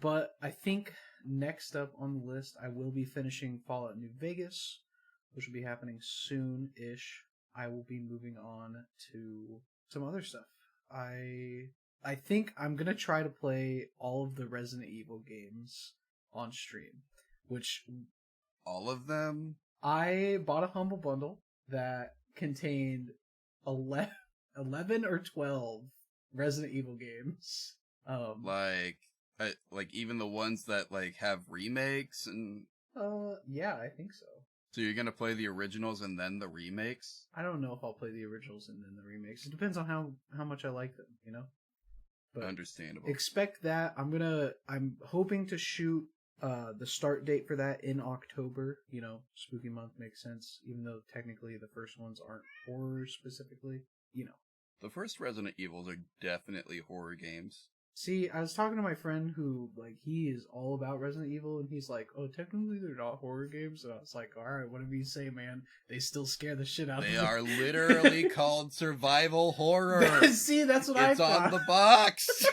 But I think next up on the list, I will be finishing Fallout New Vegas, which will be happening soon-ish. I will be moving on to some other stuff. I think I'm gonna try to play all of the Resident Evil games on stream, which... All of them? I bought a Humble Bundle that contained 11 or 12 Resident Evil games. Like even the ones that like have remakes and... Yeah, I think so. So you're gonna play the originals and then the remakes? I don't know if I'll play the originals and then the remakes. It depends on how much I like them, you know? But understandable. Expect that. I'm hoping to shoot the start date for that in October. You know, spooky month makes sense, even though technically the first ones aren't horror specifically, you know. The first Resident Evils are definitely horror games. See, I was talking to my friend who, like, he is all about Resident Evil, and he's like, oh, technically they're not horror games, and I was like, alright, whatever you say, man. They still scare the shit out of me. They are literally called survival horror. See, that's what I thought. It's on the box.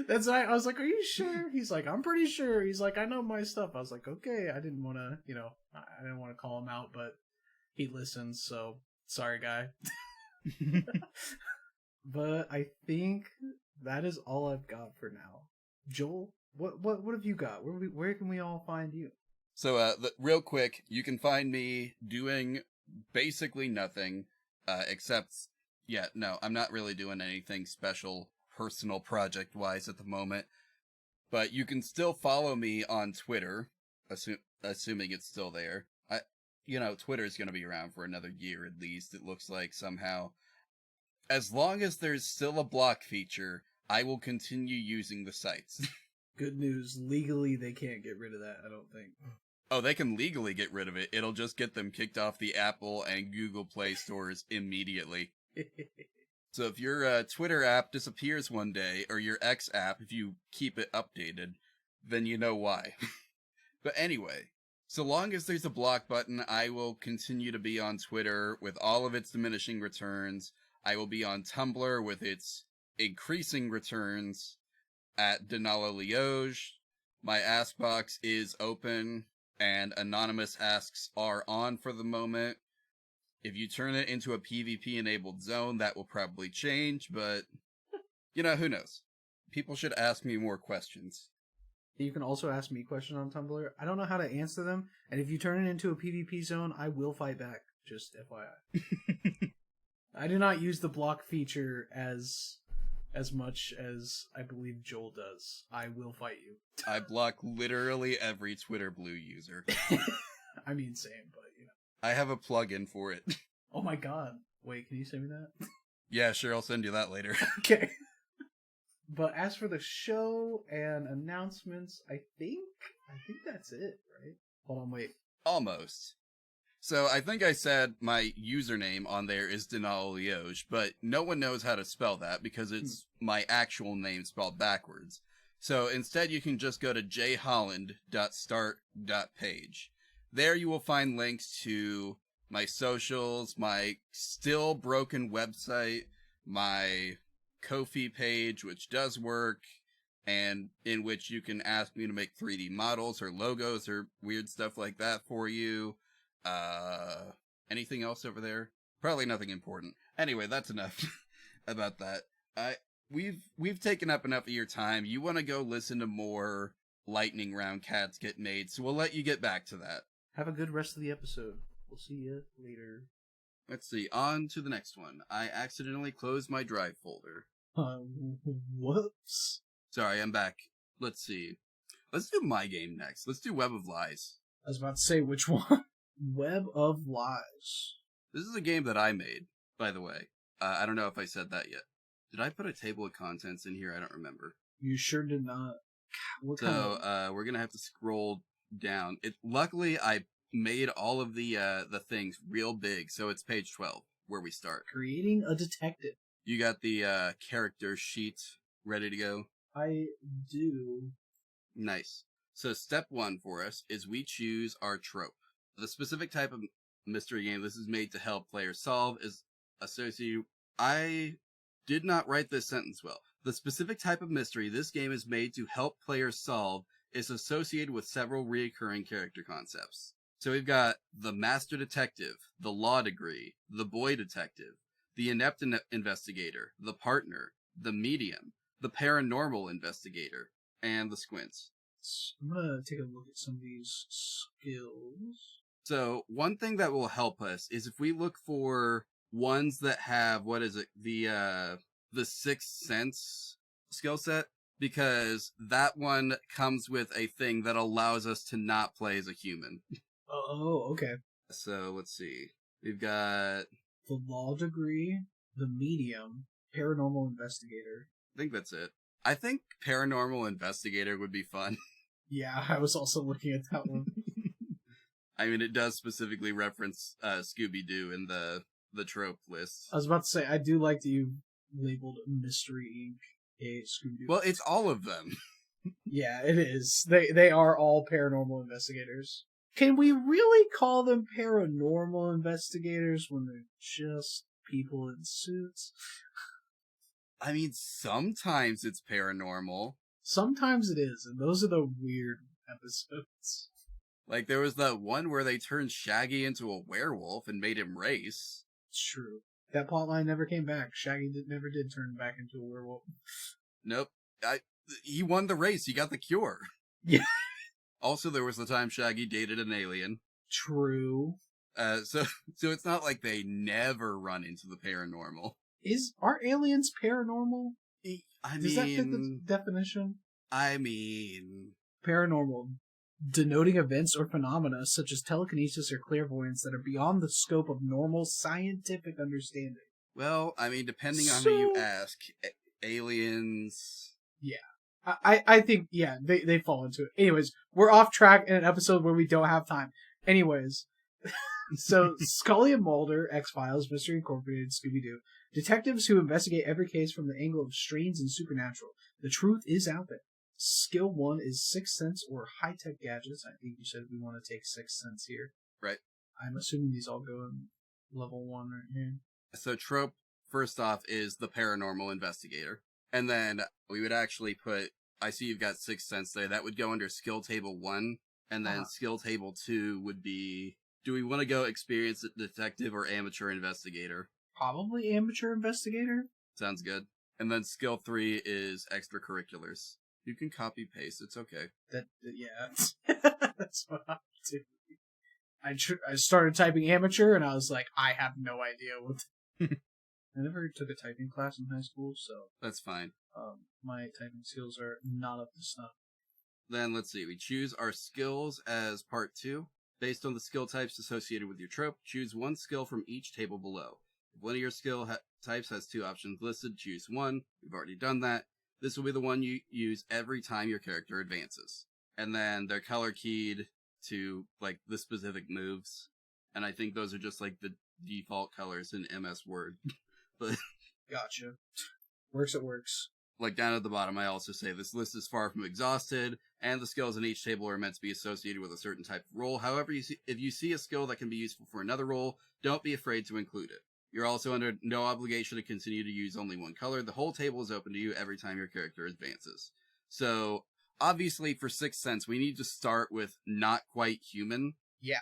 That's why I was like, are you sure? He's like, I'm pretty sure. He's like, I know my stuff. I was like, okay, I didn't want to, I didn't want to call him out, but he listens, so sorry, guy. But I think that is all I've got for now. Joel, what have you got? Where can we all find you? So, real quick, you can find me doing basically nothing, except, I'm not really doing anything special, personal project-wise at the moment. But you can still follow me on Twitter, assuming it's still there. Twitter's gonna be around for another year at least, it looks like, somehow. As long as there's still a block feature, I will continue using the sites. Good news. Legally, they can't get rid of that, I don't think. Oh, they can legally get rid of it. It'll just get them kicked off the Apple and Google Play stores immediately. So if your Twitter app disappears one day, or your X app, if you keep it updated, then you know why. But anyway, so long as there's a block button, I will continue to be on Twitter with all of its diminishing returns. I will be on Tumblr with its increasing returns at Denala Liege. My Ask Box is open, and anonymous asks are on for the moment. If you turn it into a PvP-enabled zone, that will probably change, but, who knows? People should ask me more questions. You can also ask me questions on Tumblr. I don't know how to answer them, and if you turn it into a PvP zone, I will fight back, just FYI. I do not use the block feature as much as I believe Joel does. I will fight you. I block literally every Twitter Blue user. I mean, same, but I have a plugin for it. Oh my god. Wait, can you send me that? Yeah, sure, I'll send you that later. Okay. But as for the show and announcements, I think that's it, right? Hold on, wait. Almost. So I think I said my username on there is Denal Liege, but no one knows how to spell that because it's my actual name spelled backwards. So instead you can just go to jholland.start.page. There you will find links to my socials, my still broken website, my Ko-fi page, which does work, and in which you can ask me to make 3D models or logos or weird stuff like that for you. Anything else over there? Probably nothing important. Anyway, that's enough about that. We've taken up enough of your time. You want to go listen to more lightning round cats get made, so we'll let you get back to that. Have a good rest of the episode. We'll see you later. Let's see, on to the next one. I accidentally closed my drive folder. Whoops. Sorry, I'm back. Let's see. Let's do my game next. Let's do Web of Lies. I was about to say, which one? Web of Lies. This is a game that I made, by the way. I don't know if I said that yet. Did I put a table of contents in here? I don't remember. You sure did not. What We're gonna have to scroll down. Luckily, I made all of the things real big, so it's page 12 where we start. Creating a detective. You got the character sheet ready to go? I do. Nice. So step 1 for us is we choose our trope. The specific type of mystery game this is made to help players solve is associated... I did not write this sentence well. The specific type of mystery this game is made to help players solve is associated with several reoccurring character concepts. So we've got the master detective, the law degree, the boy detective, the inept investigator, the partner, the medium, the paranormal investigator, and the squints. I'm gonna take a look at some of these skills. So one thing that will help us is if we look for ones that have, the Sixth Sense skill set, because that one comes with a thing that allows us to not play as a human. Oh, okay. So let's see. We've got the law degree, the medium, paranormal investigator. I think that's it. I think paranormal investigator would be fun. Yeah, I was also looking at that one. I mean, it does specifically reference Scooby-Doo in the trope list. I was about to say, I do like that you labeled Mystery Inc. a Scooby-Doo. Well, it's all of them. Yeah, it is. They are all paranormal investigators. Can we really call them paranormal investigators when they're just people in suits? I mean, sometimes it's paranormal. Sometimes it is, and those are the weird episodes. Like, there was that one where they turned Shaggy into a werewolf and made him race. It's true. That plotline never came back. Shaggy never did turn back into a werewolf. Nope. He won the race. He got the cure. Yeah. Also, there was the time Shaggy dated an alien. True. So it's not like they never run into the paranormal. Are aliens paranormal? Does that fit the definition? I mean... Paranormal. Denoting events or phenomena such as telekinesis or clairvoyance that are beyond the scope of normal scientific understanding. Well, I mean, depending on who you ask, aliens... Yeah. I think, yeah, they fall into it. Anyways, we're off track in an episode where we don't have time. Anyways, so Scully and Mulder, X-Files, Mystery Incorporated, Scooby-Doo, detectives who investigate every case from the angle of strange and supernatural. The truth is out there. Skill 1 is Sixth Sense or high-tech gadgets. I think you said we want to take Sixth Sense here. Right. I'm assuming these all go in level 1 right here. So trope, first off, is the paranormal investigator. And then we would actually put, I see you've got Sixth Sense there, that would go under skill table 1, and then skill table 2 would be, do we want to go experienced detective or amateur investigator? Probably amateur investigator. Sounds good. And then skill 3 is extracurriculars. You can copy paste, it's okay. Yeah, that's what I do. I started typing amateur, and I was like, I have no idea what... I never took a typing class in high school, so... That's fine. My typing skills are not up to snuff. Then, let's see, we choose our skills as part 2. Based on the skill types associated with your trope, choose one skill from each table below. If one of your skill types has 2 options listed, choose one. We've already done that. This will be the one you use every time your character advances. And then they're color keyed to, like, the specific moves. And I think those are just, like, the default colors in MS Word. But gotcha. Works, it works. Like, down at the bottom, I also say this list is far from exhausted, and the skills in each table are meant to be associated with a certain type of role. However, if you see a skill that can be useful for another role, don't be afraid to include it. You're also under no obligation to continue to use only one color. The whole table is open to you every time your character advances. So, obviously, for Sixth Sense, we need to start with not quite human. Yeah.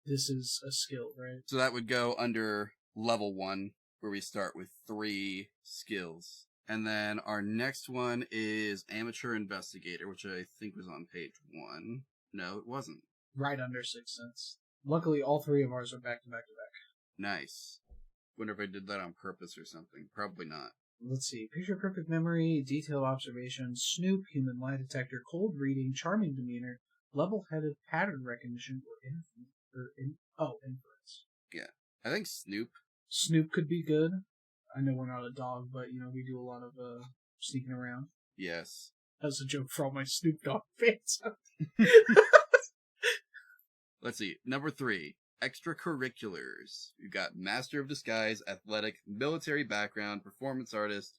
This is a skill, right? So that would go under level 1, where we start with 3 skills. And then our next one is Amateur Investigator, which I think was on page 1. No, it wasn't. Right under Sixth Sense. Luckily, all 3 of ours are back to back to back. Nice. Wonder if I did that on purpose or something. Probably not. Let's see. Picture perfect memory, detailed observation, snoop, human lie detector, cold reading, charming demeanor, level-headed pattern recognition, or Oh, inference. Yeah. I think Snoop. Snoop could be good. I know we're not a dog, but, we do a lot of sneaking around. Yes. That's a joke for all my Snoop Dogg fans. Let's see. Number 3. Extracurriculars. We've got Master of Disguise, Athletic, Military Background, Performance Artist,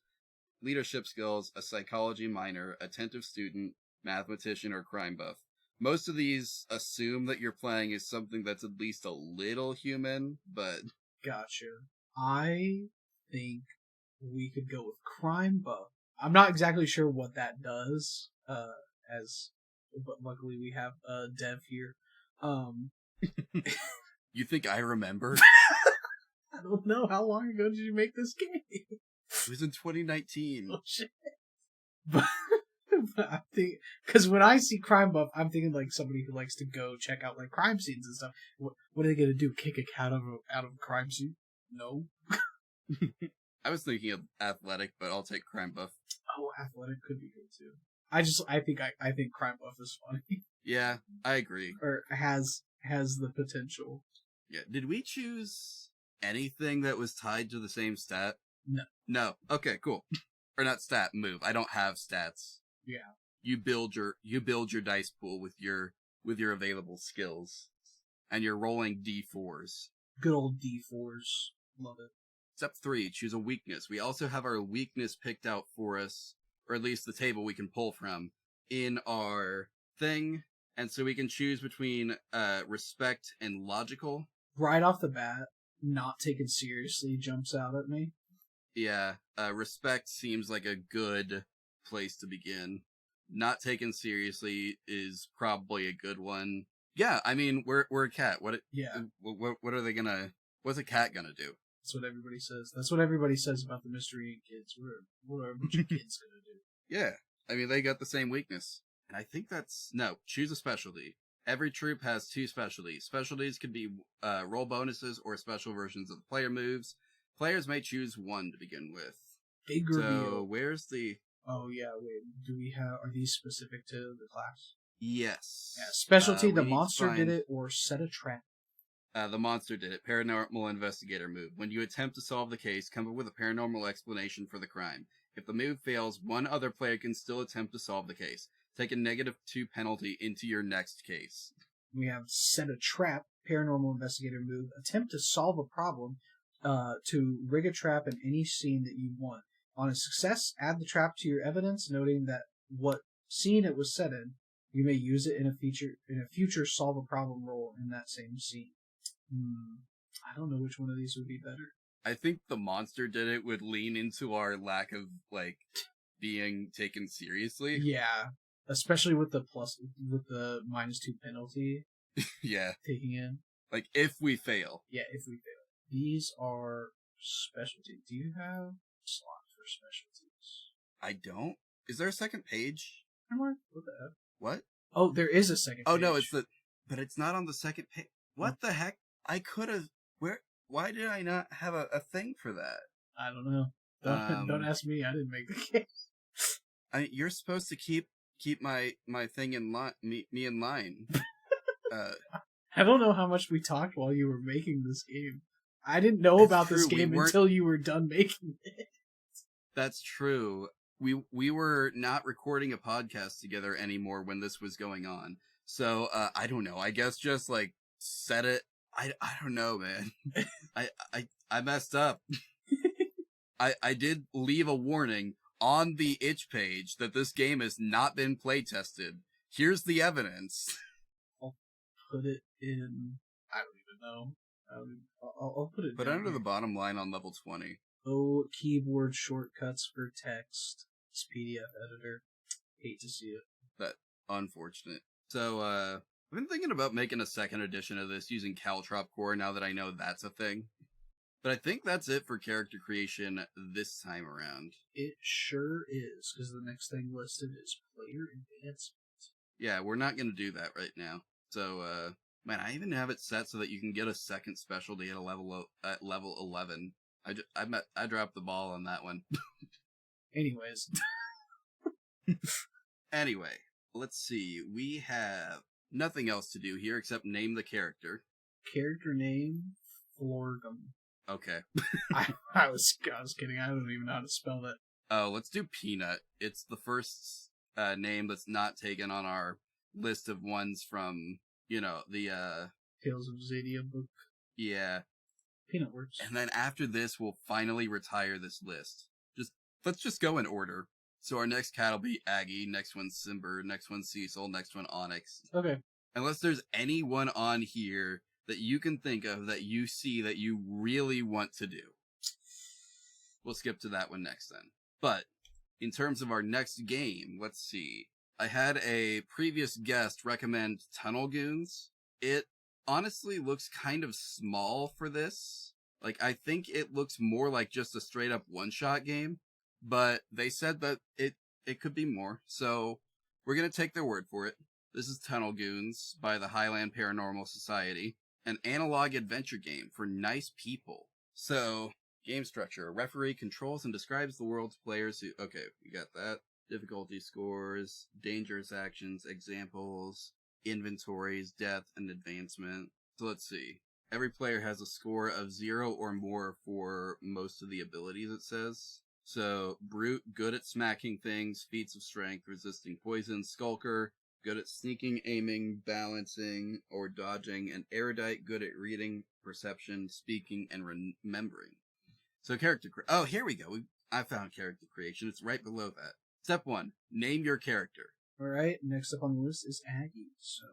Leadership Skills, a Psychology minor, Attentive Student, Mathematician, or Crime Buff. Most of these assume that you're playing is something that's at least a little human, but... Gotcha. I think we could go with Crime Buff. I'm not exactly sure what that does, but luckily we have Dev here. You think I remember? I don't know. How long ago did you make this game? It was in 2019. Oh, shit. But I think, because when I see Crime Buff, I'm thinking like somebody who likes to go check out like crime scenes and stuff. What are they gonna do? Kick a cat out of a crime scene? No. I was thinking of Athletic, but I'll take Crime Buff. Oh, Athletic could be good too. I think Crime Buff is funny. Yeah, I agree. Or has the potential. Yeah. Did we choose anything that was tied to the same stat? No. No. Okay, cool. Or not stat, move. I don't have stats. Yeah. You build your dice pool with your available skills. And you're rolling D4s. Good old D4s. Love it. Step 3, choose a weakness. We also have our weakness picked out for us, or at least the table we can pull from, in our thing. And so we can choose between respect and logical. Right off the bat, not taken seriously jumps out at me. Yeah, respect seems like a good place to begin. Not taken seriously is probably a good one. Yeah, I mean, we're a cat. What are they gonna... What's a cat gonna do? That's what everybody says. That's what everybody says about the Mystery Kids. What are a bunch of kids gonna do? Yeah, I mean, they got the same weakness. And I think that's... No, choose a specialty. Every troop has 2 specialties. Specialties can be roll bonuses or special versions of the player moves. Players may choose one to begin with. Big reveal. So, where's the... Oh, yeah, wait. Are these specific to the class? Yes. Yeah, specialty, the monster did it, or set a trap. The monster did it. Paranormal investigator move. When you attempt to solve the case, come up with a paranormal explanation for the crime. If the move fails, one other player can still attempt to solve the case. Take a -2 penalty into your next case. We have set a trap, paranormal investigator move. Attempt to solve a problem to rig a trap in any scene that you want. On a success, add the trap to your evidence, noting that what scene it was set in. You may use it in a future solve a problem roll in that same scene. I don't know which one of these would be better. I think the monster did it would lean into our lack of, like, being taken seriously. Yeah. Especially with the -2 penalty. Yeah. Taking in. Like, if we fail. Yeah, if we fail. These are specialties. Do you have a slot for specialties? I don't. Is there a second page? What the F? What? Oh, there is a second page. Oh, no, but it's not on the second page. What the heck? I could have... Why did I not have a thing for that? I don't know. Don't ask me. I didn't make the game. You're supposed to keep my thing in line, me in line. I don't know how much we talked while you were making this game. I didn't know about this game until you were done making it. That's true. We were not recording a podcast together anymore when this was going on. So, I don't know. I guess just, like, set it. I don't know, man. I messed up. I did leave a warning on the itch page that this game has not been play tested. Here's the evidence. I'll put it in... I don't even know. I'll put it But under the bottom line on level 20. Oh, keyboard shortcuts for text. It's PDF editor. Hate to see it. That unfortunate. So, I've been thinking about making a second edition of this using Caltrop Core now that I know that's a thing. But I think that's it for character creation this time around. It sure is, because the next thing listed is player advancement. Yeah, we're not going to do that right now. So, man, I even have it set so that you can get a second specialty at level 11. I dropped the ball on that one. Anyways. Anyway, let's see. We have nothing else to do here except name the character. Character name, Florgum. Okay. I was kidding. I don't even know how to spell that. Oh, let's do Peanut. It's the first name that's not taken on our list of ones from, the Tales of Zadia book. Yeah. Peanut works. And then after this, we'll finally retire this list. Let's just go in order. So our next cat will be Aggie, next one's Simber, next one's Cecil, next one Onyx. Okay. Unless there's anyone on here that you can think of that you see that you really want to do. We'll skip to that one next then. But in terms of our next game, let's see. I had a previous guest recommend Tunnel Goons. It honestly looks kind of small for this. I think it looks more like just a straight up one-shot game, but they said that it could be more. So we're going to take their word for it. This is Tunnel Goons by the Highland Paranormal Society, an analog adventure game for nice people. So, game structure. A referee controls and describes the world to players who... Okay, we got that. Difficulty scores, dangerous actions, examples, inventories, death, and advancement. So let's see. Every player has a score of 0 or more for most of the abilities, it says. So, Brute, good at smacking things, feats of strength, resisting poison, Skulker, good at sneaking, aiming, balancing, or dodging, and Erudite, good at reading, perception, speaking, and remembering. So oh, here we go. I found character creation. It's right below that. Step 1, name your character. Alright, next up on the list is Aggie. So,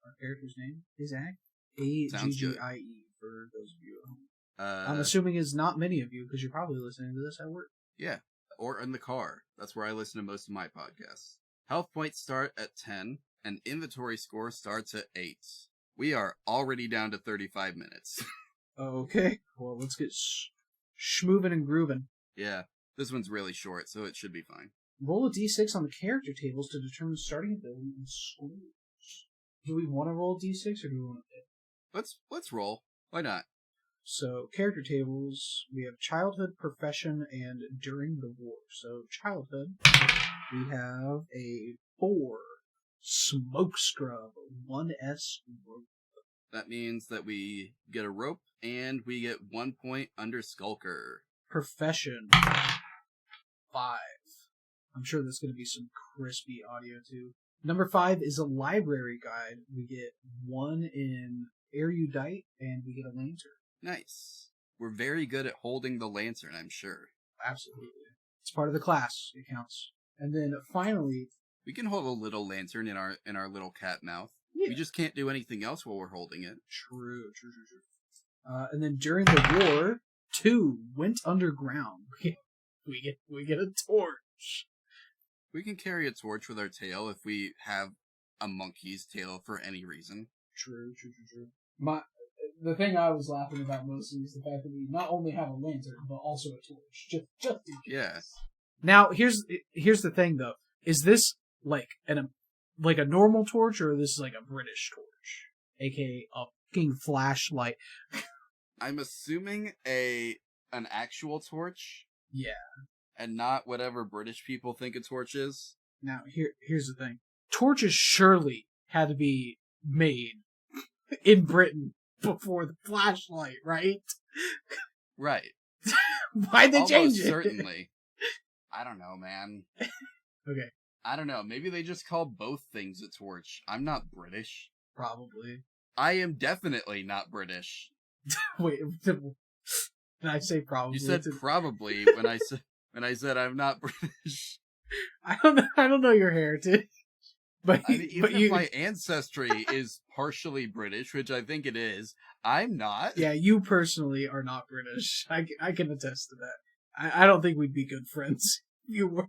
our character's name is Aggie. A-G-G-I-E, for those of you at home. I'm assuming it's not many of you, because you're probably listening to this at work. Yeah, or in the car. That's where I listen to most of my podcasts. Health points start at 10, and inventory score starts at 8. We are already down to 35 minutes. Okay, well, let's get schmoovin' and groovin'. Yeah, this one's really short, so it should be fine. Roll a d6 on the character tables to determine starting ability and scores. Do we want to roll a d6 or do we want to pick? Let's roll. Why not? So, character tables, we have childhood, profession, and during the war. So, childhood, we have a 4, smoke scrub, 1S rope. That means that we get a rope, and we get 1 point under Skulker. Profession, 5. I'm sure there's going to be some crispy audio, too. Number 5 is a library guide. We get 1 in erudite, and we get a lantern. Nice. We're very good at holding the lantern, I'm sure. Absolutely. It's part of the class. It counts. And then finally... We can hold a little lantern in our little cat mouth. Yeah. We just can't do anything else while we're holding it. True. And then during the war, 2 went underground. We get a torch. We can carry a torch with our tail if we have a monkey's tail for any reason. True. The thing I was laughing about mostly is the fact that we not only have a lantern, but also a torch. Just in case. Yeah. Now, here's the thing, though. Is this like a normal torch, or is this like a British torch? A.k.a. a fucking flashlight. I'm assuming an actual torch. Yeah. And not whatever British people think a torch is. Now, here's the thing. Torches surely had to be made in Britain before the flashlight, right? Right. Why'd they change it? Certainly. I don't know, man. Okay. I don't know. Maybe they just call both things a torch. I'm not British. Probably. I am definitely not British. Wait, did I say probably? You said probably when I said I'm not British. I don't know your heritage. But I mean, even if my ancestry is partially British, which I think it is, I'm not. Yeah, you personally are not British. I can attest to that. I don't think we'd be good friends if you were.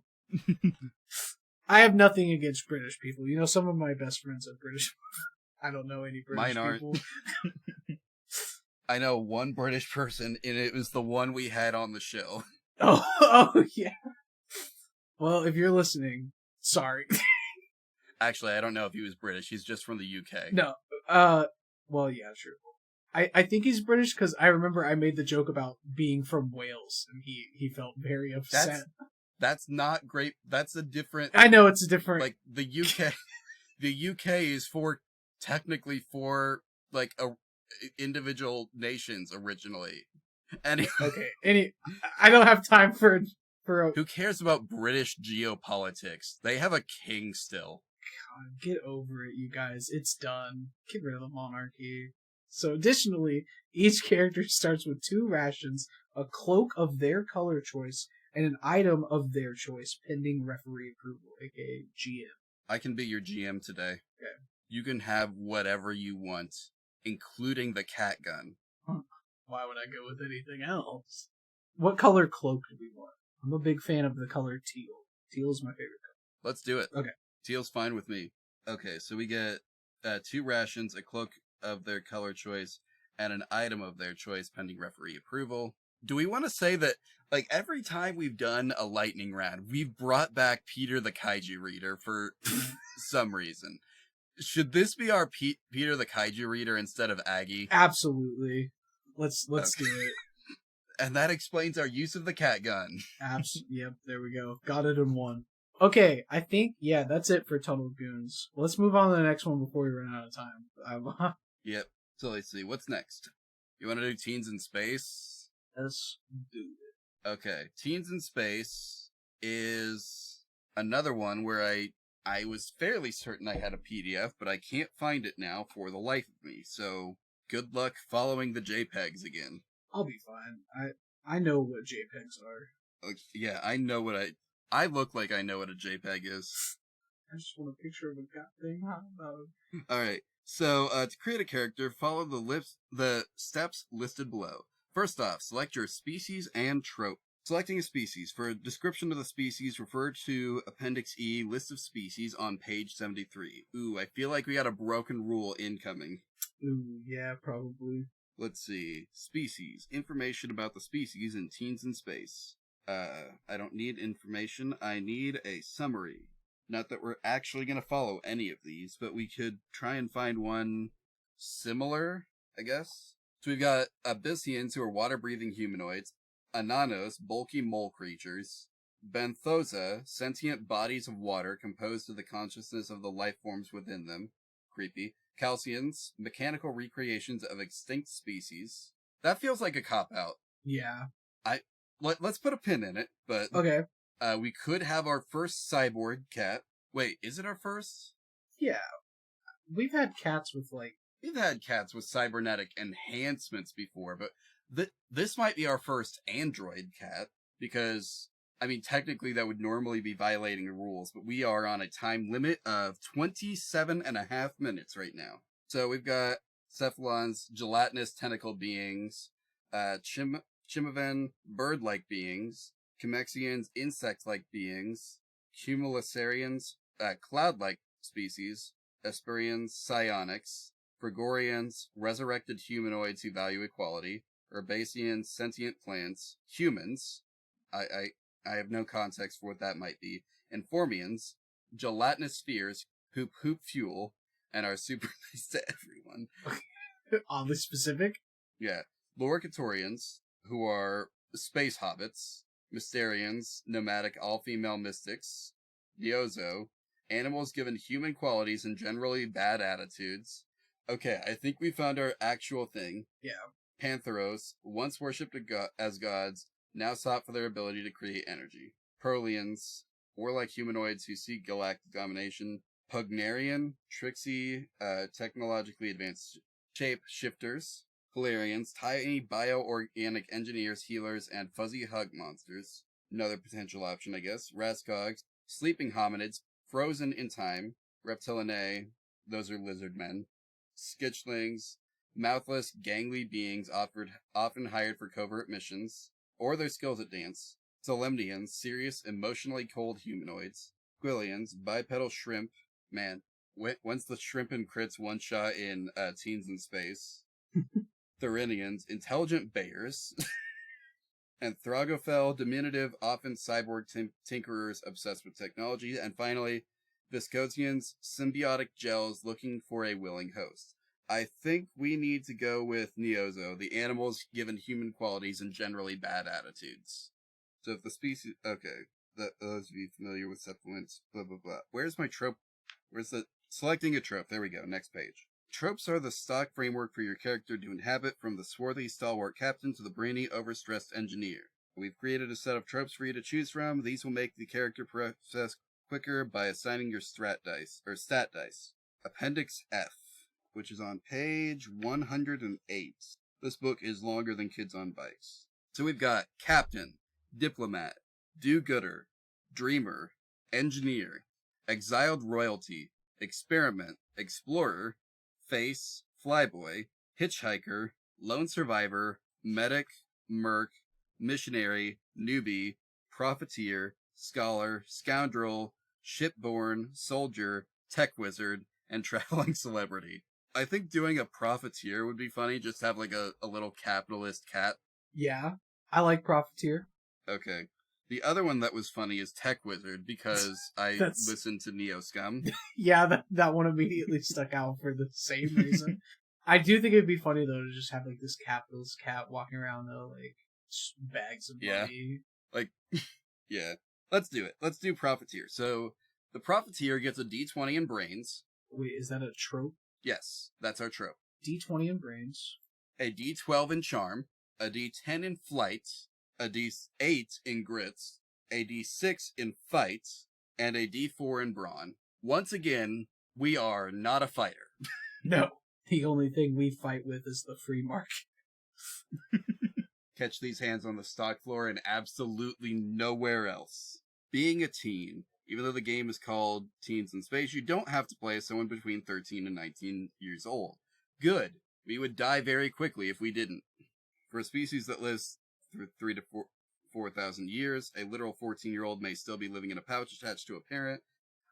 I have nothing against British people. You know, some of my best friends are British. I don't know any British people. I know one British person, and it was the one we had on the show. Oh yeah. Well, if you're listening, sorry. Actually, I don't know if he was British. He's just from the UK. No. Well, yeah, sure. I think he's British because I remember I made the joke about being from Wales, and he felt very upset. That's not great. That's a different... I know, it's a different... Like, the UK... The UK is technically for, like, individual nations originally. Anyway, Okay. I don't have time for who cares about British geopolitics? They have a king still. God, get over it, you guys. It's done. Get rid of the monarchy. So additionally, each character starts with 2 rations, a cloak of their color choice, and an item of their choice, pending referee approval, aka GM. I can be your GM today. Okay. You can have whatever you want, including the cat gun. Why would I go with anything else? What color cloak do we want? I'm a big fan of the color teal. Teal is my favorite color. Let's do it. Okay. Teal's fine with me. Okay, so we get 2 rations, a cloak of their color choice, and an item of their choice pending referee approval. Do we want to say that, like, every time we've done a lightning round, we've brought back Peter the Kaiju Reader for some reason? Should this be our Peter the Kaiju Reader instead of Aggie? Absolutely. Let's do it. And that explains our use of the cat gun. Yep, there we go. Got it in one. Okay, I think, that's it for Tunnel Goons. Let's move on to the next one before we run out of time. Yep. So let's see. What's next? You want to do Teens in Space? Let's do it. Okay. Teens in Space is another one where I was fairly certain I had a PDF, but I can't find it now for the life of me. So good luck following the JPEGs again. I'll be fine. I know what JPEGs are. Yeah, I know what I look like I know what a JPEG is. I just want a picture of a cat thing. How about it? Alright, so to create a character, follow the steps listed below. First off, select your species and trope. Selecting a species. For a description of the species, refer to Appendix E, List of Species on page 73. Ooh, I feel like we got a broken rule incoming. Ooh, yeah, probably. Let's see. Species. Information about the species in Teens in Space. I don't need information. I need a summary. Not that we're actually going to follow any of these, but we could try and find one similar, I guess. So we've got Abyssians, who are water-breathing humanoids. Ananos, bulky mole creatures. Benthosa, sentient bodies of water composed of the consciousness of the life forms within them. Creepy. Calcians, mechanical recreations of extinct species. That feels like a cop-out. Yeah. Let's put a pin in it, but okay. We could have our first cyborg cat. Wait, is it our first? Yeah. We've had cats with We've had cats with cybernetic enhancements before, but this might be our first android cat, because, I mean, technically that would normally be violating the rules, but we are on a time limit of 27.5 minutes right now. So we've got Cephalons, gelatinous tentacle beings, Chimeraven, bird-like beings, Chimexians, insect-like beings, Cumulusarians, cloud-like species, Esperians, psionics, Gregorians, resurrected humanoids who value equality, Herbaceans, sentient plants, humans, I have no context for what that might be, and Formians, gelatinous spheres who poop fuel and are super nice to everyone. Oddly specific? Yeah. Loricatorians, who are space hobbits, Mysterians, nomadic all-female mystics, Diozo, animals given human qualities and generally bad attitudes. Okay, I think we found our actual thing. Yeah. Pantheros, once worshipped as gods, now sought for their ability to create energy. Perlians, warlike humanoids who seek galactic domination. Pugnarian, tricksy, technologically advanced shape shifters. Hilarians, tiny bioorganic engineers, healers, and fuzzy hug monsters. Another potential option, I guess. Raskogs, sleeping hominids, frozen in time. Reptilinae, those are lizard men. Skitchlings, mouthless, gangly beings often hired for covert missions, or their skills at dance. Solemnians, serious, emotionally cold humanoids. Quillians, bipedal shrimp. Man, when's the shrimp and crits one shot in Teens in Space? Thurinians, intelligent bears. And Throgofel, diminutive, often cyborg tinkerers obsessed with technology. And finally, Viscosians, symbiotic gels looking for a willing host. I think we need to go with Neozo, the animals given human qualities and generally bad attitudes. So if the species... Okay, those of you familiar with supplements, blah, blah, blah. Where's my trope? Where's the... Selecting a trope. There we go. Next page. Tropes are the stock framework for your character to inhabit, from the swarthy, stalwart captain to the brainy, overstressed engineer. We've created a set of tropes for you to choose from. These will make the character process quicker by assigning your stat dice. Appendix F, which is on page 108. This book is longer than Kids on Bikes. So we've got Captain, Diplomat, Do-Gooder, Dreamer, Engineer, Exiled Royalty, Experiment, Explorer, Face, Flyboy, Hitchhiker, Lone Survivor, Medic, Merc, Missionary, Newbie, Profiteer, Scholar, Scoundrel, Shipborn, Soldier, Tech Wizard, and Traveling Celebrity. I think doing a Profiteer would be funny, just have like a little capitalist cat. Yeah, I like Profiteer. Okay. The other one that was funny is Tech Wizard, because I listened to Neo Scum. Yeah, that one immediately stuck out for the same reason. I do think it'd be funny, though, to just have like this capitalist cat walking around, though, like bags of money. Like, yeah. Let's do it. Let's do Profiteer. So, the Profiteer gets a D20 in brains. Wait, is that a trope? Yes, that's our trope. D20 in brains. A D12 in charm. A D10 in flight. A D8 in grits. A D6 in fight. And a D4 in brawn. Once again, we are not a fighter. No. The only thing we fight with is the free market. Catch these hands on the stock floor and absolutely nowhere else. Being a teen, even though the game is called Teens in Space, you don't have to play as someone between 13 and 19 years old. Good. We would die very quickly if we didn't. For a species that lives through 3,000 to 4,000 years, a literal 14-year-old may still be living in a pouch attached to a parent.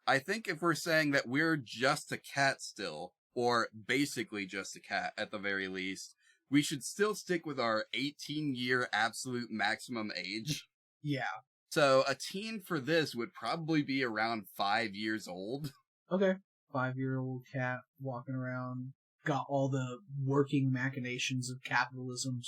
I think if we're saying that we're just a cat still, or basically just a cat at the very least, we should still stick with our 18-year absolute maximum age. Yeah. So a teen for this would probably be around 5 years old. Okay. 5-year-old cat walking around, got all the working machinations of capitalism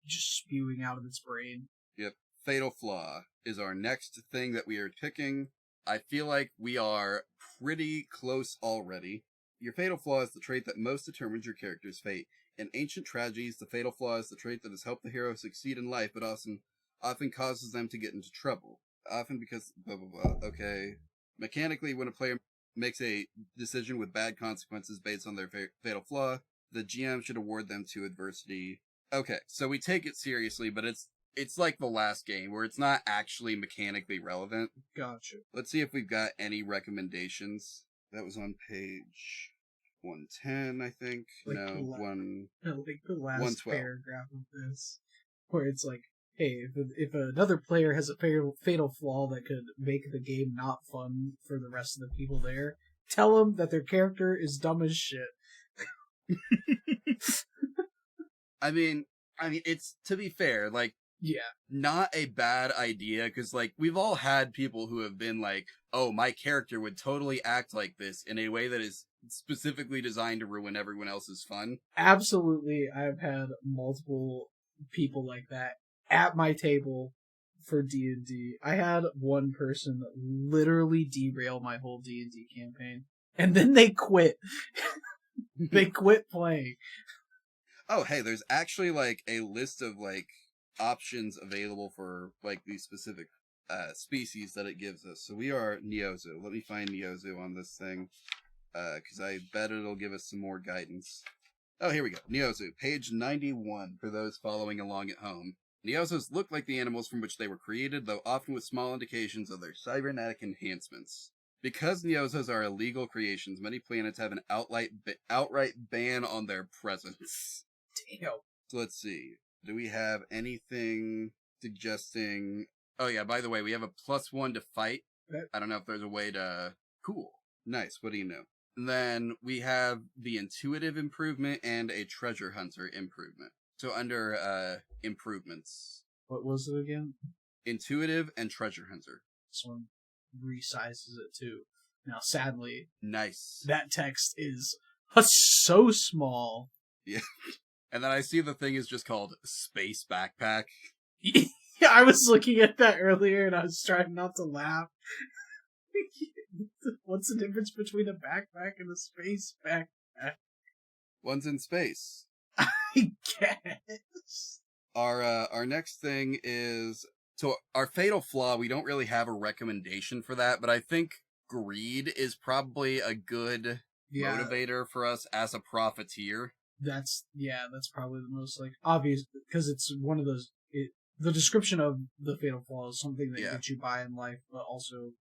just spewing out of its brain. Yep. Fatal Flaw is our next thing that we are picking. I feel like we are pretty close already. Your fatal flaw is the trait that most determines your character's fate. In ancient tragedies, the fatal flaw is the trait that has helped the hero succeed in life, but often causes them to get into trouble. Often because blah blah blah. Okay. Mechanically, when a player makes a decision with bad consequences based on their fatal flaw, the GM should award them to adversity. Okay, so we take it seriously, but it's like the last game, where it's not actually mechanically relevant. Gotcha. Let's see if we've got any recommendations. That was on page 110, I think. Like the last paragraph of this, where it's like, hey, if another player has a fatal flaw that could make the game not fun for the rest of the people there, tell them that their character is dumb as shit. I mean, it's, to be fair, like, yeah, not a bad idea, because, like, we've all had people who have been like, oh, my character would totally act like this in a way that is specifically designed to ruin everyone else's fun. Absolutely. I've had multiple people like that at my table for D&D. I had one person literally derail my whole D&D campaign, and then they quit. They quit playing. Oh, hey, there's actually, like, a list of, like, options available for, like, these specific species that it gives us. So we are Neozo. Let me find Neozo on this thing, because I bet it'll give us some more guidance. Oh, here we go. Neozo, page 91, for those following along at home. Neozos look like the animals from which they were created, though often with small indications of their cybernetic enhancements. Because Neozos are illegal creations, many planets have an outright ban on their presence. Damn. So let's see. Do we have anything suggesting... Oh yeah, by the way, we have a +1 to fight. I don't know if there's a way to... Cool. Nice, what do you know? And then we have the intuitive improvement and a treasure hunter improvement. So under improvements. What was it again? Intuitive and treasure hunter. This one resizes it too. Now, sadly... Nice. That text is so small. Yeah. And then I see the thing is just called Space Backpack. Yeah, I was looking at that earlier and I was trying not to laugh. What's the difference between a backpack and a space backpack? One's in space. I guess. Our next thing is, so our fatal flaw, we don't really have a recommendation for that, but I think greed is probably a good motivator for us as a profiteer. That's probably the most like obvious, because it's one of those. The description of the fatal flaw is something that gets you by in life, but also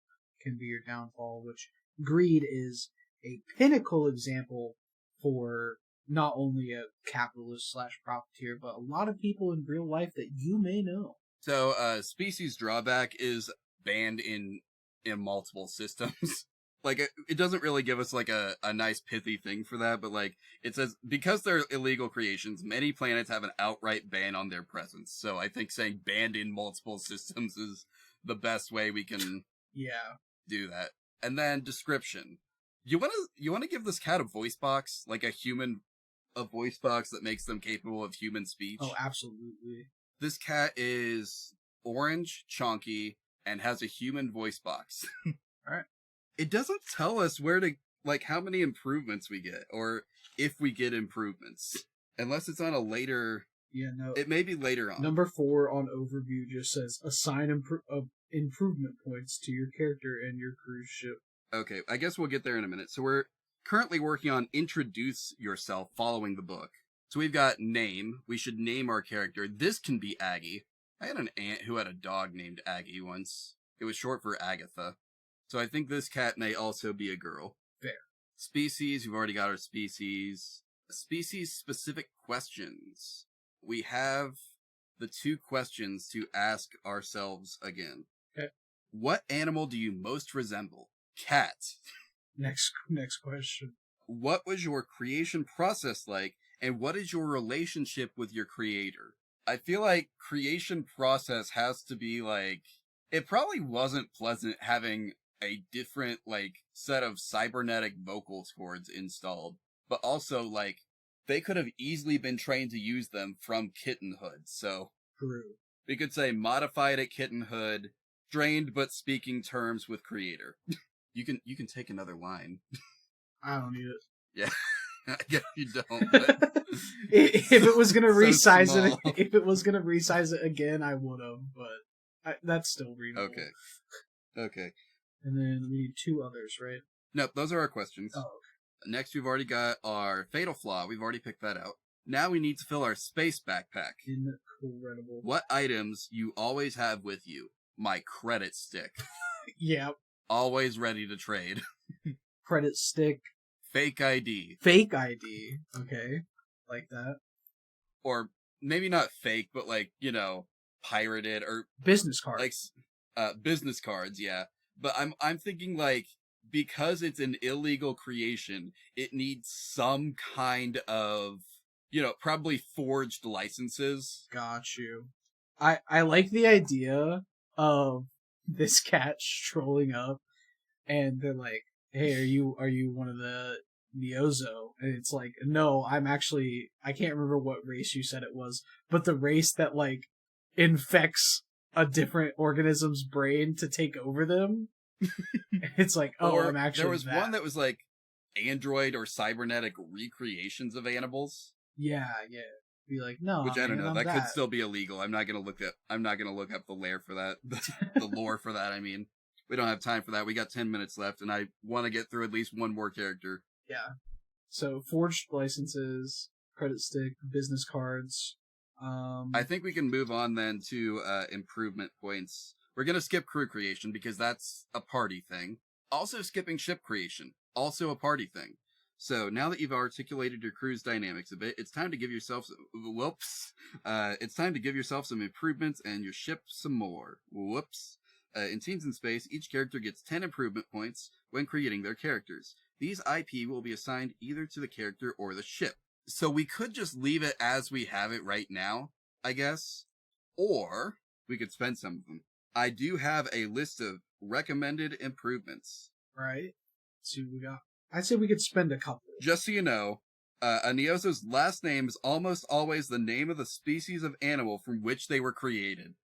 can be your downfall. Which greed is a pinnacle example for not only a capitalist / profiteer, but a lot of people in real life that you may know. So, species drawback is banned in multiple systems. Like, it doesn't really give us, like, a nice pithy thing for that, but, like, it says, because they're illegal creations, many planets have an outright ban on their presence. So I think saying banned in multiple systems is the best way we can do that. And then description. You wanna give this cat a voice box? Like a voice box that makes them capable of human speech? Oh, absolutely. This cat is orange, chonky, and has a human voice box. Alright. It doesn't tell us where to, like, how many improvements we get, or if we get improvements. Unless it's on a later... Yeah, no. It may be later on. Number 4 on overview just says, assign improvement points to your character and your cruise ship. Okay, I guess we'll get there in a minute. So we're currently working on introduce yourself following the book. So we've got name. We should name our character. This can be Aggie. I had an aunt who had a dog named Aggie once. It was short for Agatha. So I think this cat may also be a girl. Fair. Species, we've already got our species. Species-specific questions. We have the 2 questions to ask ourselves again. Okay. What animal do you most resemble? Cat. Next question. What was your creation process like, and what is your relationship with your creator? I feel like creation process has to be like... It probably wasn't pleasant having a different, like, set of cybernetic vocal cords installed, but also, like, they could have easily been trained to use them from kittenhood, so... True. We could say modified at kittenhood, trained but speaking terms with creator. You can take another line. I don't need it. Yeah. I guess you don't, but... if it was gonna resize small. it, if it was gonna resize it again, I would have, but that's still readable. Okay. And then we need 2 others, right? Nope, those are our questions. Oh, okay. Next, we've already got our fatal flaw. We've already picked that out. Now we need to fill our space backpack. Incredible. What items you always have with you? My credit stick. Yeah. Always ready to trade. Credit stick. Fake ID. Fake ID. Okay. Like that. Or maybe not fake, but like, you know, pirated or... Business cards. Like, business cards, yeah. But I'm thinking, like, because it's an illegal creation, it needs some kind of, you know, probably forged licenses. Got you. I like the idea of this cat strolling up, and they're like, "Hey, are you one of the Neozo?" And it's like, "No, I can't remember what race you said it was, but the race that, like, infects a different organism's brain to take over them." It's like, or I'm actually there was that. one that was like android or cybernetic recreations of animals. Yeah. Be like, no, which I don't know. That that could still be illegal. I'm not gonna look up the lair for that. The lore for that. I mean, we don't have time for that. We got 10 minutes left, and I want to get through at least one more character. Yeah. So forged licenses, credit stick, business cards. I think we can move on then to improvement points. We're gonna skip crew creation because that's a party thing. Also skipping ship creation, also a party thing. So now that you've articulated your crew's dynamics a bit, it's time to give yourself it's time to give yourself some improvements and your ship some more. Whoops. In Teens in Space, each character gets 10 improvement points when creating their characters. These IP will be assigned either to the character or the ship. So we could just leave it as we have it right now, I guess. Or we could spend some of them. I do have a list of recommended improvements. Right. Let's see what we got. I'd say we could spend a couple. Just so you know, a Neozo's last name is almost always the name of the species of animal from which they were created.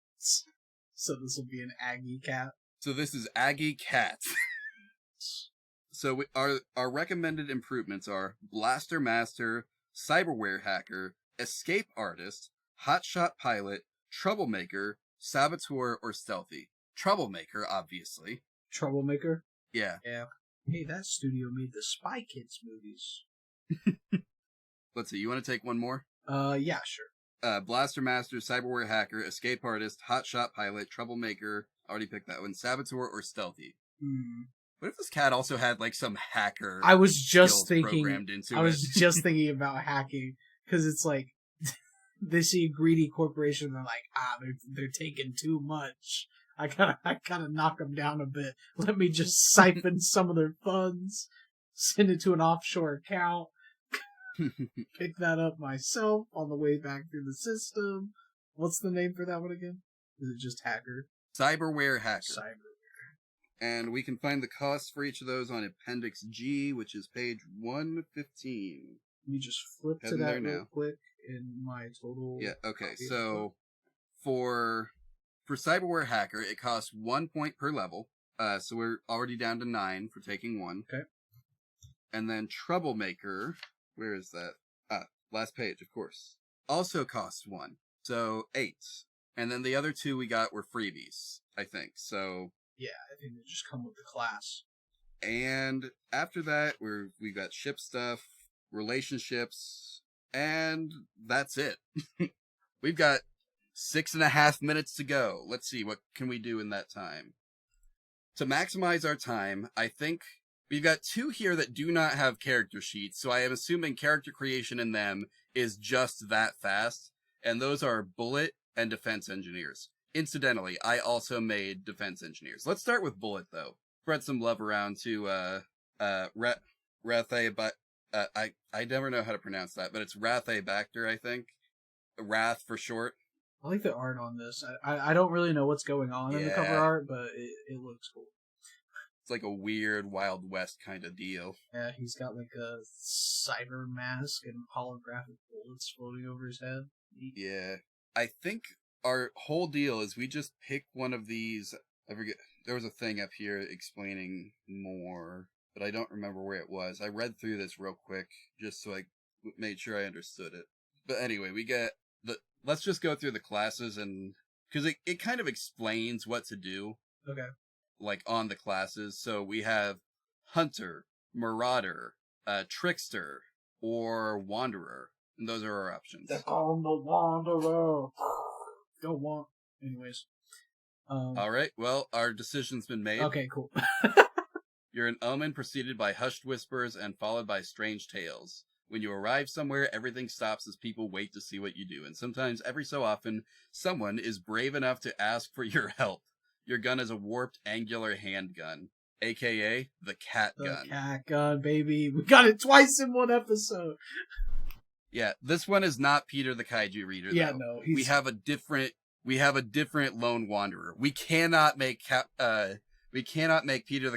So this will be an Aggie cat. So this is Aggie Cat. So our recommended improvements are Blaster Master, cyberware hacker, escape artist, hotshot pilot, troublemaker, saboteur, or stealthy. Troublemaker, obviously. Troublemaker? Yeah. Yeah. Hey, that studio made the Spy Kids movies. Let's see, you want to take one more? Yeah, sure. Blaster Master, Cyberware Hacker, Escape Artist, Hotshot Pilot, Troublemaker, already picked that one, Saboteur, or Stealthy. What if this cat also had, like, some hacker I was just programmed into I was just thinking about hacking, because it's like, they see a greedy corporation, and they're like, they're taking too much. I gotta knock them down a bit. Let me just siphon some of their funds, send it to an offshore account, pick that up myself on the way back through the system. What's the name for that one again? Is it just hacker? Cyberware Hacker. Cyberware. And we can find the costs for each of those on Appendix G, which is page 115. Let me just flip to that real quick in my total. Yeah, okay, so for Cyberware Hacker, it costs 1 point per level. So we're already down to 9 for taking one. Okay. And then Troublemaker, where is that? Last page, of course. Also costs 1. So 8. And then the other 2 we got were freebies, I think. So yeah, I think they just come with the class. And after that, we've got ship stuff, relationships, and that's it. We've got 6.5 minutes to go. Let's see, what can we do in that time? To maximize our time, I think we've got 2 here that do not have character sheets, so I am assuming character creation in them is just that fast, and those are Bxllet and Defense Engineers. Incidentally, I also made Defense Engineers. Let's start with Bxllet, though. Spread some love around to Rathayibacter. I never know how to pronounce that, but it's Rathayibacter, I think. Wrath for short. I like the art on this. I don't really know what's going on in the cover art, but it looks cool. It's like a weird Wild West kind of deal. Yeah, he's got like a cyber mask and holographic bullets floating over his head. Yeah. I think our whole deal is we just pick one of these. I forget. There was a thing up here explaining more, but I don't remember where it was. I read through this real quick just so I made sure I understood it. But anyway, we get let's just go through the classes, and because it kind of explains what to do. Okay. Like on the classes. So we have Hunter, Marauder, Trickster, or Wanderer. And those are our options. They're called the Wanderer. Don't want. Anyways. Alright, well, our decision's been made. Okay, cool. You're an omen preceded by hushed whispers and followed by strange tales. When you arrive somewhere, everything stops as people wait to see what you do. And sometimes, every so often, someone is brave enough to ask for your help. Your gun is a warped, angular handgun, a.k.a. the cat gun. The cat gun, baby. We got it twice in one episode. Yeah, this one is not Peter the Kaiju Reader, though. Yeah, no. We have a different lone wanderer. We cannot make Peter the we cannot make Peter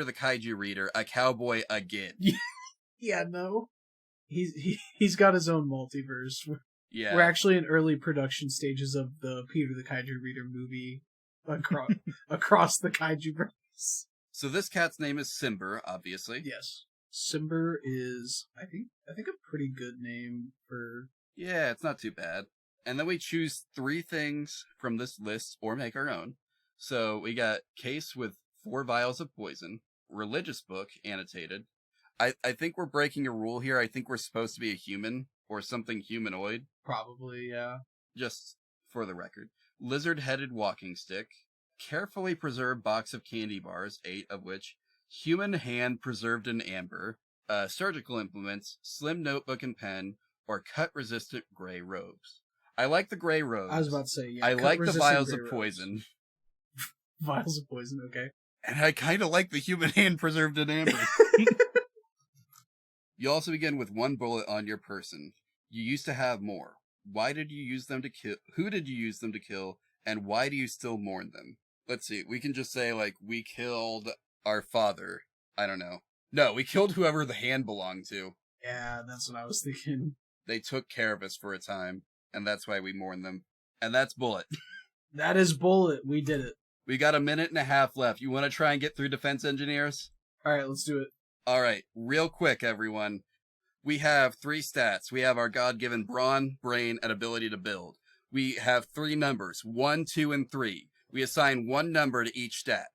the Kaiju Reader a cowboy again. Yeah, no. He's got his own multiverse. Yeah. We're actually in early production stages of the Peter the Kaiju Reader movie across the Kaiju verse. So this cat's name is Simber, obviously. Yes. Simber is, I think a pretty good name for... Yeah, it's not too bad. And then we choose 3 things from this list or make our own. So we got case with 4 vials of poison, religious book, annotated. I think we're breaking a rule here. I think we're supposed to be a human or something humanoid. Probably, yeah. Just for the record. Lizard-headed walking stick, carefully preserved box of candy bars, 8 of which, human hand preserved in amber, surgical implements, slim notebook and pen, or cut-resistant gray robes. I like the gray robes. I was about to say, yeah. I like the vials of poison. Vials of poison, okay. And I kind of like the human hand preserved in amber. You also begin with 1 bullet on your person. You used to have more. Why did you use them to kill? Who did you use them to kill? And why do you still mourn them? Let's see. We can just say, like, we killed our father. I don't know. No, we killed whoever the hand belonged to. Yeah, that's what I was thinking. They took care of us for a time, and that's why we mourn them. And that's Bxllet. That is Bxllet. We did it. We got 1.5 minutes left. You want to try and get through Defense Engineers? Alright, let's do it. Alright, real quick, everyone. We have 3 stats. We have our God-given brawn, brain, and ability to build. We have 3 numbers, 1, 2, and 3. We assign 1 number to each stat.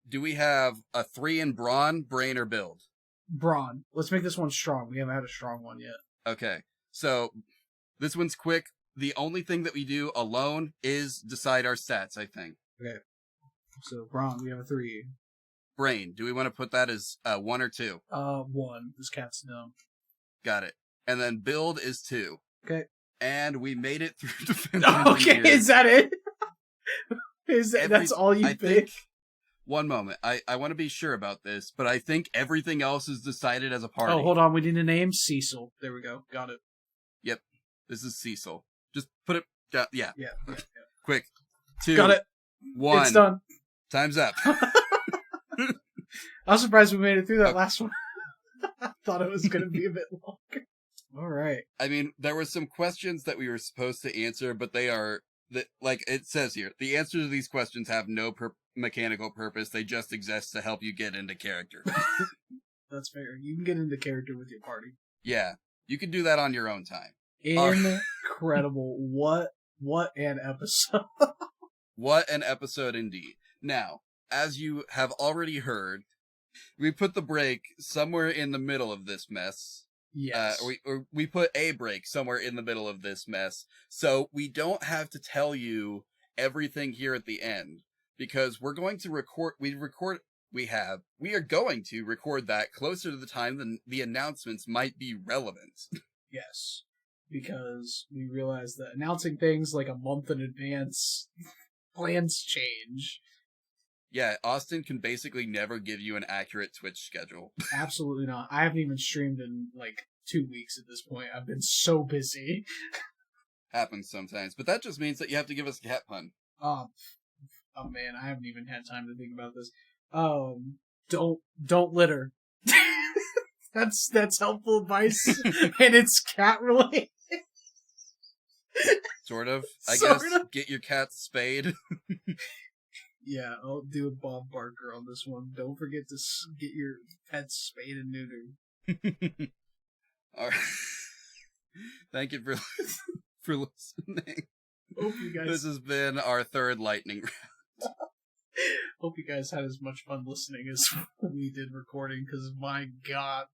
Do we have a 3 in brawn, brain, or build? Brawn. Let's make this one strong. We haven't had a strong one yet. Okay, so this one's quick. The only thing that we do alone is decide our stats, I think. Okay. So, brawn, we have a 3. Brain, do we want to put that as 1 or 2? 1. This cat's dumb. Got it. And then build is 2. Okay. And we made it through defense. Okay, is that it? That's all you pick? One moment. I want to be sure about this, but I think everything else is decided as a party. Oh, hold on. We need a name. Cecil. There we go. Got it. Yep. This is Cecil. Just put it down. Yeah. Yeah. Quick. 2. Got it. 1. It's done. Time's up. I was surprised we made it through that last one. I thought it was going to be a bit longer. All right. I mean, there were some questions that we were supposed to answer, but they are, like it says here, the answers to these questions have no mechanical purpose. They just exist to help you get into character. That's fair. You can get into character with your party. Yeah. You can do that on your own time. Incredible. What an episode. What an episode indeed. Now, as you have already heard, we put the break somewhere in the middle of this mess. Yes. We put a break somewhere in the middle of this mess, so we don't have to tell you everything here at the end, because we're going to record. We are going to record that closer to the time than the announcements might be relevant. Yes, because we realize that announcing things like a month in advance, plans change. Yeah, Austin can basically never give you an accurate Twitch schedule. Absolutely not. I haven't even streamed in like 2 weeks at this point. I've been so busy. Happens sometimes, but that just means that you have to give us a cat pun. Oh man, I haven't even had time to think about this. Don't litter. That's helpful advice, and it's cat related. Sort of. I guess get your cat spayed. Yeah, I'll do a Bob Barker on this one. Don't forget to get your pets spayed and neutered. All right. Thank you for listening. Hope you guys. This has been our 3rd lightning round. Hope you guys had as much fun listening as we did recording, because my god.